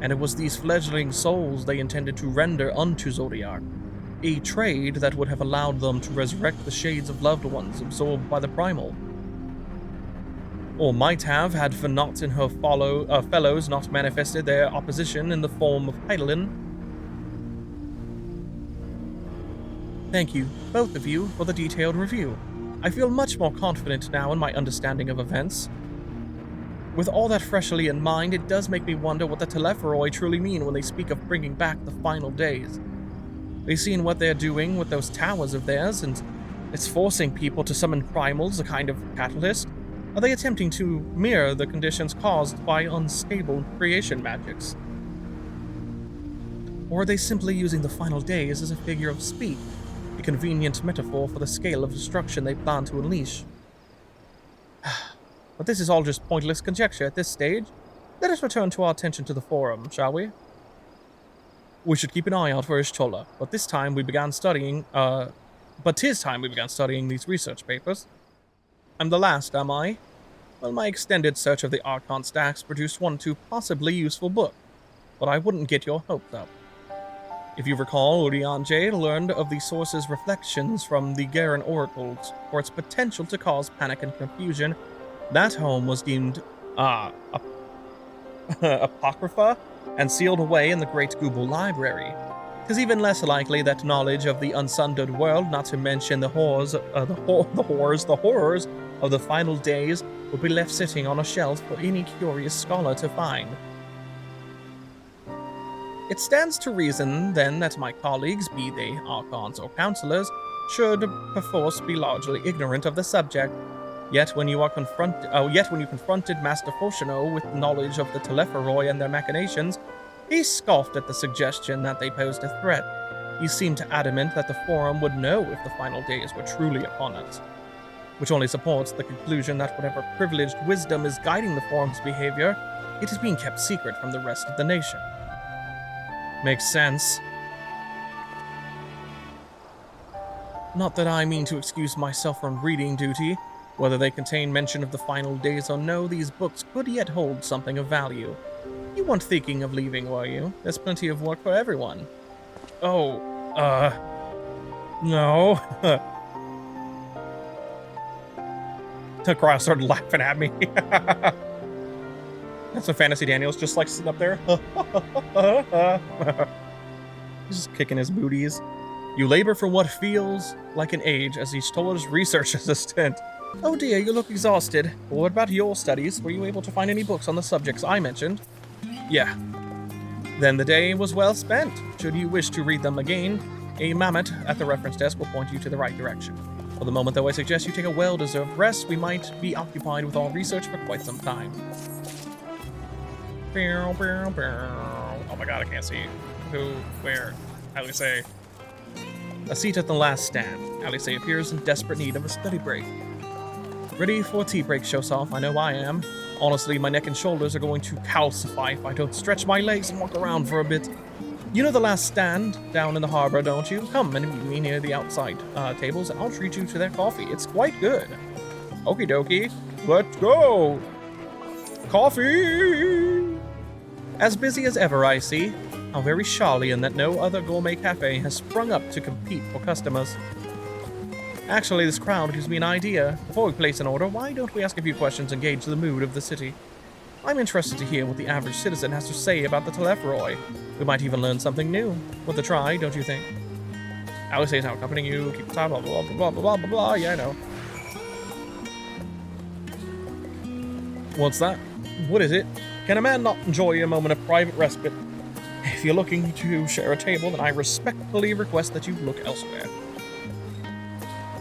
S2: and it was these fledgling souls they intended to render unto Zodiark, a trade that would have allowed them to resurrect the shades of loved ones absorbed by the primal. Or might have, had Fanat and her fellows not manifested their opposition in the form of Hydaelyn. Thank you, both of you, for the detailed review. I feel much more confident now in my understanding of events. With all that freshly in mind, it does make me wonder what the Telepharoi truly mean when they speak of bringing back the final days. They've seen what they're doing with those towers of theirs, and it's forcing people to summon primals, a kind of catalyst. Are they attempting to mirror the conditions caused by unstable creation magics? Or are they simply using the final days as a figure of speech, a convenient metaphor for the scale of destruction they plan to unleash? But this is all just pointless conjecture at this stage. Let us return to our attention to the forum, shall we? We should keep an eye out for Y'shtola, but tis time we began studying these research papers. I'm the last, am I? Well, my extended search of the Archon stacks produced one or two possibly useful books, but I wouldn't get your hopes up. If you recall, Urianger learned of the source's reflections from the Garen oracles for its potential to cause panic and confusion. That home was deemed apocrypha and sealed away in the Great Google Library. 'Tis even less likely that knowledge of the unsundered world, not to mention the horrors of the final days, will be left sitting on a shelf for any curious scholar to find. It stands to reason, then, that my colleagues, be they archons or counselors, should perforce be largely ignorant of the subject. Yet when you confronted Master Foshino with knowledge of the Telepharoi and their machinations, he scoffed at the suggestion that they posed a threat. He seemed adamant that the Forum would know if the final days were truly upon us, which only supports the conclusion that whatever privileged wisdom is guiding the Forum's behavior, it is being kept secret from the rest of the nation. Makes sense. Not that I mean to excuse myself from reading duty. Whether they contain mention of the final days or no, these books could yet hold something of value. You weren't thinking of leaving, were you? There's plenty of work for everyone. Oh, no. The crowd started laughing at me. That's when Fantasy Daniel's just like sitting up there. He's just kicking his booties. You labor for what feels like an age, as he's told his research assistant. Oh dear, you look exhausted. Well, what about your studies? Were you able to find any books on the subjects I mentioned? Yeah. Then the day was well spent. Should you wish to read them again, a mammoth at the reference desk will point you to the right direction. For the moment, though, I suggest you take a well-deserved rest. We might be occupied with our research for quite some time. Oh my god, I can't see. Who, where? Alice. A seat at the last stand. Alice appears in desperate need of a study break. Ready for a tea break, Shosoff? I know I am. Honestly, my neck and shoulders are going to calcify if I don't stretch my legs and walk around for a bit. You know the last stand down in the harbor, don't you? Come and meet me near the outside tables, and I'll treat you to their coffee. It's quite good. Okie dokie. Let's go. Coffee! As busy as ever, I see. How very Charlian that no other gourmet cafe has sprung up to compete for customers. Actually, this crowd gives me an idea. Before we place an order, why don't we ask a few questions and gauge the mood of the city? I'm interested to hear what the average citizen has to say about the Telepharoi. We might even learn something new. Worth a try, don't you think? Alice is now accompanying you. Keep time, blah, blah, blah, blah, blah, blah, blah. Yeah, I know. What's that? What is it? Can a man not enjoy a moment of private respite? If you're looking to share a table, then I respectfully request that you look elsewhere.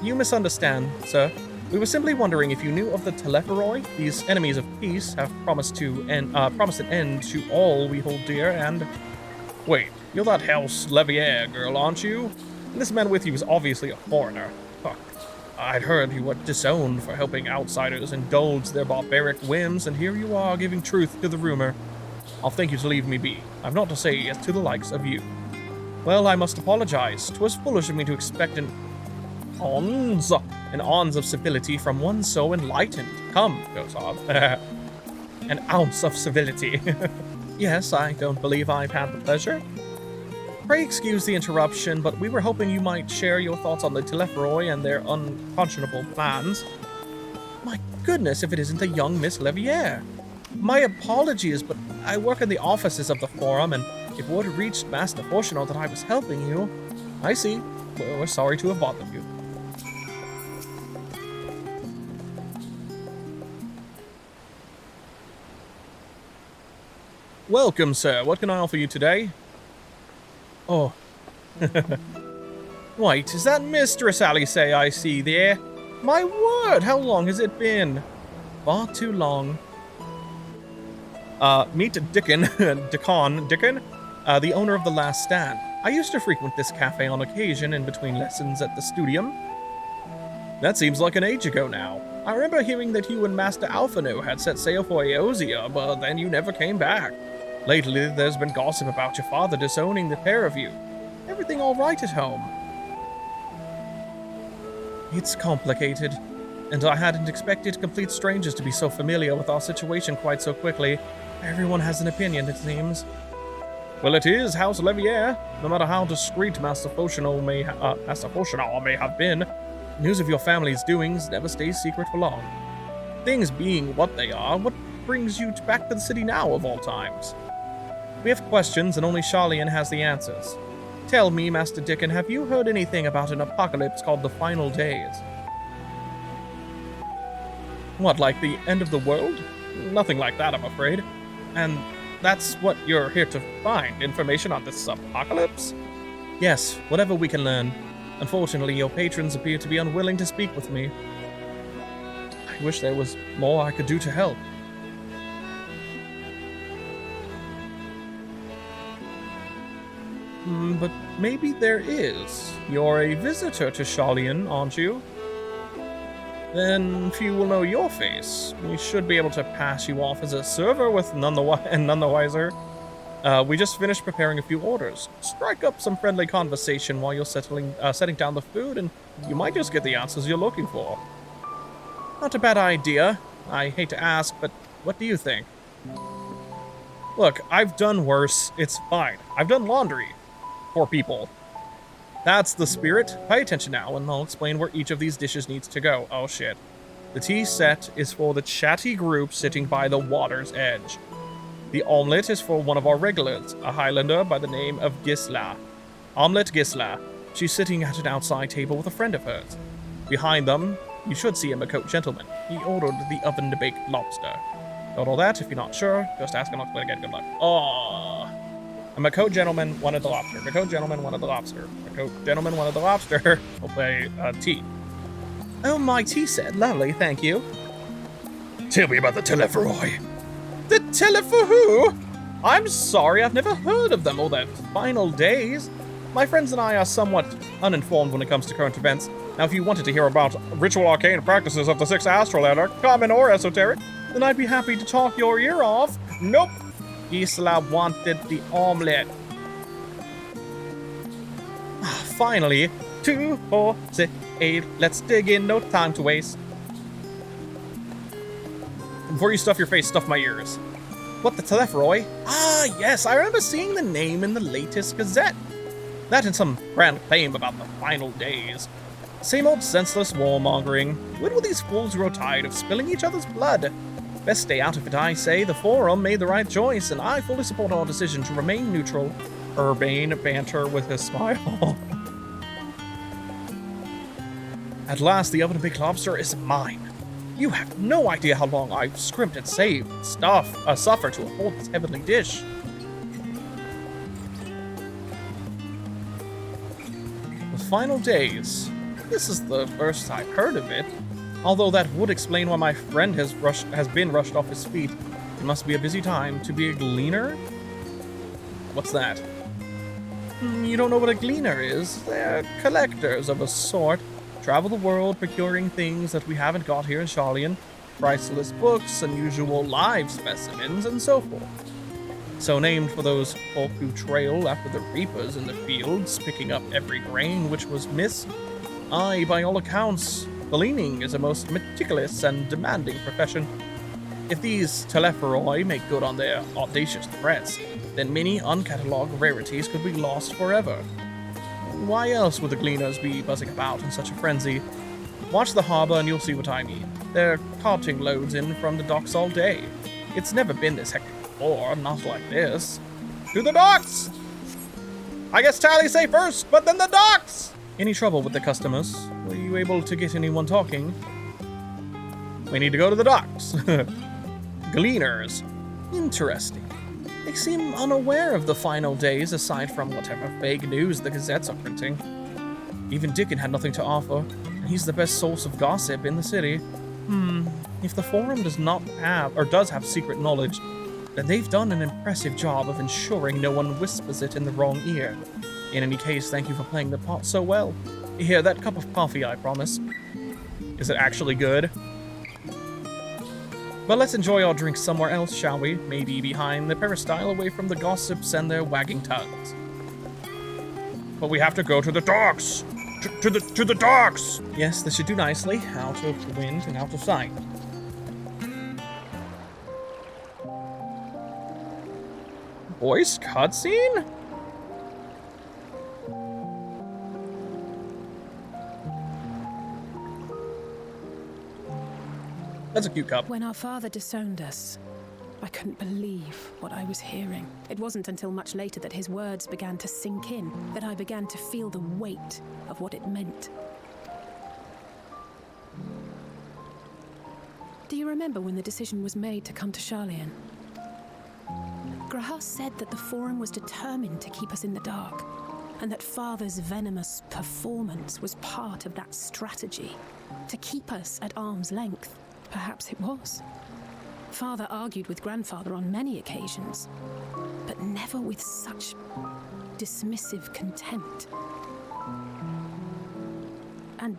S2: You misunderstand, sir. We were simply wondering if you knew of the Telepharoi. These enemies of peace have promised an end to all we hold dear, and... Wait, you're that House Levier girl, aren't you? And this man with you is obviously a foreigner. Huh. I'd heard you were disowned for helping outsiders indulge their barbaric whims, and here you are giving truth to the rumor. I'll thank you to leave me be. I've not to say as to the likes of you. Well, I must apologize. 'Twas foolish of me to expect an ounce of civility from one so enlightened. Come, Gosov. An ounce of civility. Yes, I don't believe I've had the pleasure. Pray excuse the interruption, but we were hoping you might share your thoughts on the Telepharoi and their unconscionable plans. My goodness, if it isn't the young Miss Levier. My apologies, but I work in the offices of the Forum, and if word reached Master Foshino that I was helping you... I see. We're sorry to have bothered you. Welcome, sir. What can I offer you today? Oh. Wait, is that Mistress Alice I see there? My word, how long has it been? Far too long. Meet Dickon, the owner of the Last Stand. I used to frequent this cafe on occasion in between lessons at the studium. That seems like an age ago now. I remember hearing that you and Master Alphano had set sail for Eosia, but then you never came back. Lately, there's been gossip about your father disowning the pair of you. Everything all right at home? It's complicated, and I hadn't expected complete strangers to be so familiar with our situation quite so quickly. Everyone has an opinion, it seems. Well, it is House Levier. No matter how discreet Master Fauchenal may have been, news of your family's doings never stays secret for long. Things being what they are, what brings you back to the city now, of all times? We have questions, and only Charlian has the answers. Tell me, Master Dickon, have you heard anything about an apocalypse called the Final Days? What, like the end of the world? Nothing like that, I'm afraid. And that's what you're here to find, information on this apocalypse? Yes, whatever we can learn. Unfortunately, your patrons appear to be unwilling to speak with me. I wish there was more I could do to help. But maybe there is. You're a visitor to Charlian, aren't you? Then few will know your face. We should be able to pass you off as a server with none the wiser. We just finished preparing a few orders. Strike up some friendly conversation while you're setting down the food, and you might just get the answers you're looking for. Not a bad idea. I hate to ask, but what do you think? Look, I've done worse. It's fine. I've done laundry. For people. That's the spirit. Pay attention now, and I'll explain where each of these dishes needs to go. Oh shit. The tea set is for the chatty group sitting by the water's edge. The omelette is for one of our regulars, a Highlander by the name of Gisla. Omelette Gisla. She's sitting at an outside table with a friend of hers. Behind them, you should see a Makote gentleman. He ordered the oven-baked lobster. Got all that? If you're not sure, just ask him not to again. Good luck. Oh. A Makote gentleman wanted the lobster. Makote gentleman wanted the lobster. Makote gentleman wanted the lobster. We'll play tea. Oh, my tea set. Lovely, thank you. Tell me about the Telepharoi. The Telepha who? I'm sorry, I've never heard of them or their final days. My friends and I are somewhat uninformed when it comes to current events. Now, if you wanted to hear about ritual arcane practices of the 6th Astral Ladder, common or esoteric, then I'd be happy to talk your ear off. Nope. Gisela wanted the omelette. Finally, 2, 4, 6, 8. Let's dig in, no time to waste. Before you stuff your face, stuff my ears. What, the Telepharoi? Ah, yes, I remember seeing the name in the latest Gazette. That and some grand claim about the final days. Same old senseless warmongering. When will these fools grow tired of spilling each other's blood? Best stay out of it, I say. The Forum made the right choice, and I fully support our decision to remain neutral. Urbane banter with a smile. At last, the oven-baked lobster is mine. You have no idea how long I've scrimped and saved and suffered to afford this heavenly dish. The final days. This is the first I've heard of it. Although that would explain why my friend has been rushed off his feet. It must be a busy time to be a gleaner? What's that? You don't know what a gleaner is? They're collectors of a sort. Travel the world procuring things that we haven't got here in Charlian. Priceless books, unusual live specimens, and so forth. So named for those folk who trail after the reapers in the fields, picking up every grain which was missed. Aye, by all accounts, gleaning is a most meticulous and demanding profession. If these Telepharoi make good on their audacious threats, then many uncatalogued rarities could be lost forever. Why else would the gleaners be buzzing about in such a frenzy? Watch the harbor and you'll see what I mean. They're carting loads in from the docks all day. It's never been this hectic before, not like this. To the docks! I guess Tally say first, but then the docks! Any trouble with the customers? Were you able to get anyone talking? We need to go to the docks. Gleaners. Interesting. They seem unaware of the final days aside from whatever vague news the gazettes are printing. Even Dickon had nothing to offer, and he's the best source of gossip in the city. If the Forum does have secret knowledge, then they've done an impressive job of ensuring no one whispers it in the wrong ear. In any case, thank you for playing the part so well. Here, that cup of coffee, I promise. Is it actually good? But let's enjoy our drinks somewhere else, shall we? Maybe behind the peristyle, away from the gossips and their wagging tongues. But we have to go to the docks! To the docks! Yes, this should do nicely. Out of the wind and out of sight. voice cutscene? That's a cute cup.
S14: When our father disowned us, I couldn't believe what I was hearing. It wasn't until much later that his words began to sink in, that I began to feel the weight of what it meant. Do you remember when the decision was made to come to Sharlayan? Grahas said that the Forum was determined to keep us in the dark, and that Father's venomous performance was part of that strategy, to keep us at arm's length. Perhaps it was. Father argued with Grandfather on many occasions, but never with such dismissive contempt. And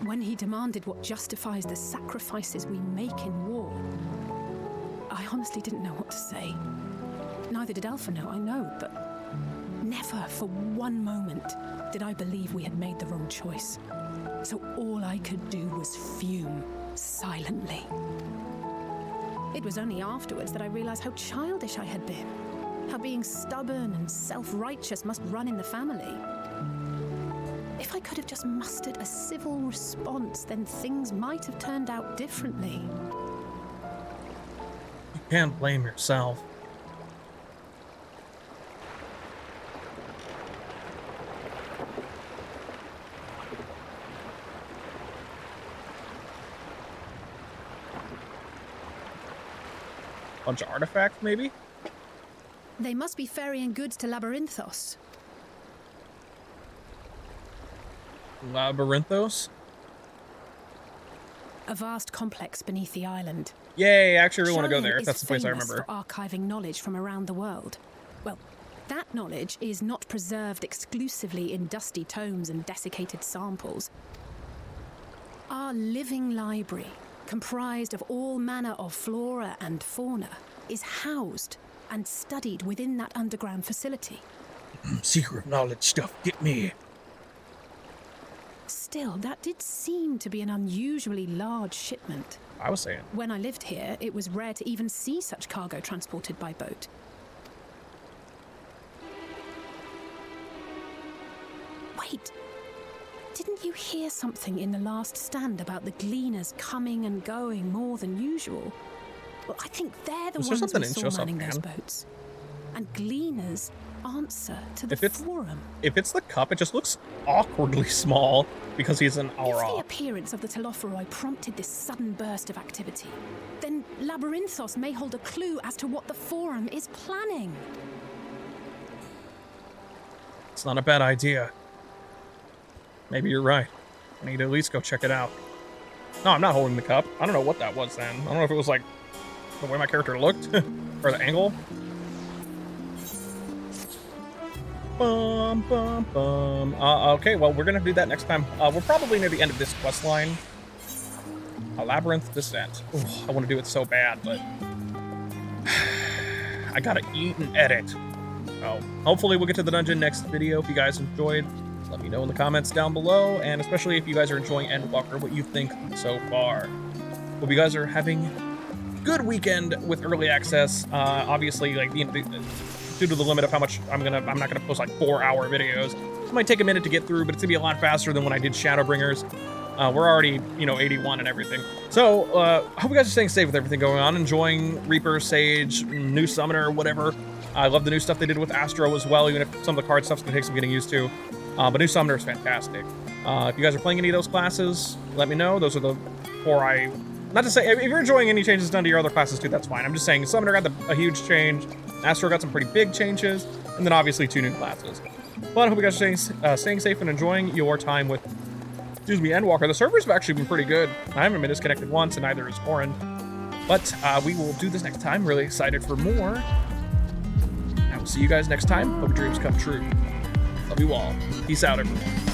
S14: when he demanded what justifies the sacrifices we make in war, I honestly didn't know what to say. Neither did Alpha know, I know, but never for one moment did I believe we had made the wrong choice. So all I could do was fume silently. It was only afterwards that I realized how childish I had been, how being stubborn and self-righteous must run in the family. If I could have just mustered a civil response, then things might have turned out differently.
S2: You can't blame yourself. Bunch of artifacts, maybe?
S14: They must be ferrying goods to Labyrinthos.
S2: Labyrinthos?
S14: A vast complex beneath the island.
S2: Yay, I actually really want to go
S14: Sharlayan
S2: there.
S14: is
S2: That's the place I
S14: famous
S2: remember.
S14: for archiving knowledge from around the world. Well, that knowledge is not preserved exclusively in dusty tomes and desiccated samples. Our living library, comprised of all manner of flora and fauna, is housed and studied within that underground facility.
S2: Secret knowledge stuff, get me.
S14: Still, that did seem to be an unusually large shipment.
S2: I was saying.
S14: When I lived here, it was rare to even see such cargo transported by boat. Wait, didn't you hear something in the last stand about the gleaners coming and going more than usual? Well, I think they're the ones we saw manning those boats. And gleaners answer to the Forum.
S2: If it's the cup, it just looks awkwardly small because he's an aura.
S14: If the appearance of the Telophoroi prompted this sudden burst of activity, then Labyrinthos may hold a clue as to what the Forum is planning.
S2: It's not a bad idea. Maybe you're right. I need to at least go check it out. No, I'm not holding the cup. I don't know what that was then. I don't know if it was like the way my character looked or the angle. Bum, bum, bum. Okay, well, we're gonna do that next time. We're probably near the end of this quest line. A Labyrinth Descent. Ooh, I want to do it so bad, but I gotta eat and edit. So hopefully we'll get to the dungeon next video. If you guys enjoyed, let me know in the comments down below, and especially if you guys are enjoying Endwalker, what you think so far. Hope you guys are having a good weekend with early access. Obviously, like due to the limit of how much I'm not gonna post like 4-hour videos. It might take a minute to get through, but it's gonna be a lot faster than when I did Shadowbringers. We're already, 81 and everything. So, hope you guys are staying safe with everything going on, enjoying Reaper, Sage, new Summoner, whatever. I love the new stuff they did with Astro as well, even if some of the card stuff's gonna take some getting used to. But new Summoner is fantastic. If you guys are playing any of those classes, let me know. Those are the 4 not to say, if you're enjoying any changes done to your other classes too, that's fine. I'm just saying Summoner got a huge change, Astro got some pretty big changes, and then obviously 2 new classes. But I hope you guys are staying safe and enjoying your time with, Endwalker. The servers have actually been pretty good. I haven't been disconnected once, and neither is Orin. But we will do this next time. Really excited for more. I will see you guys next time. Hope your dreams come true. Love you all. Peace out, everyone.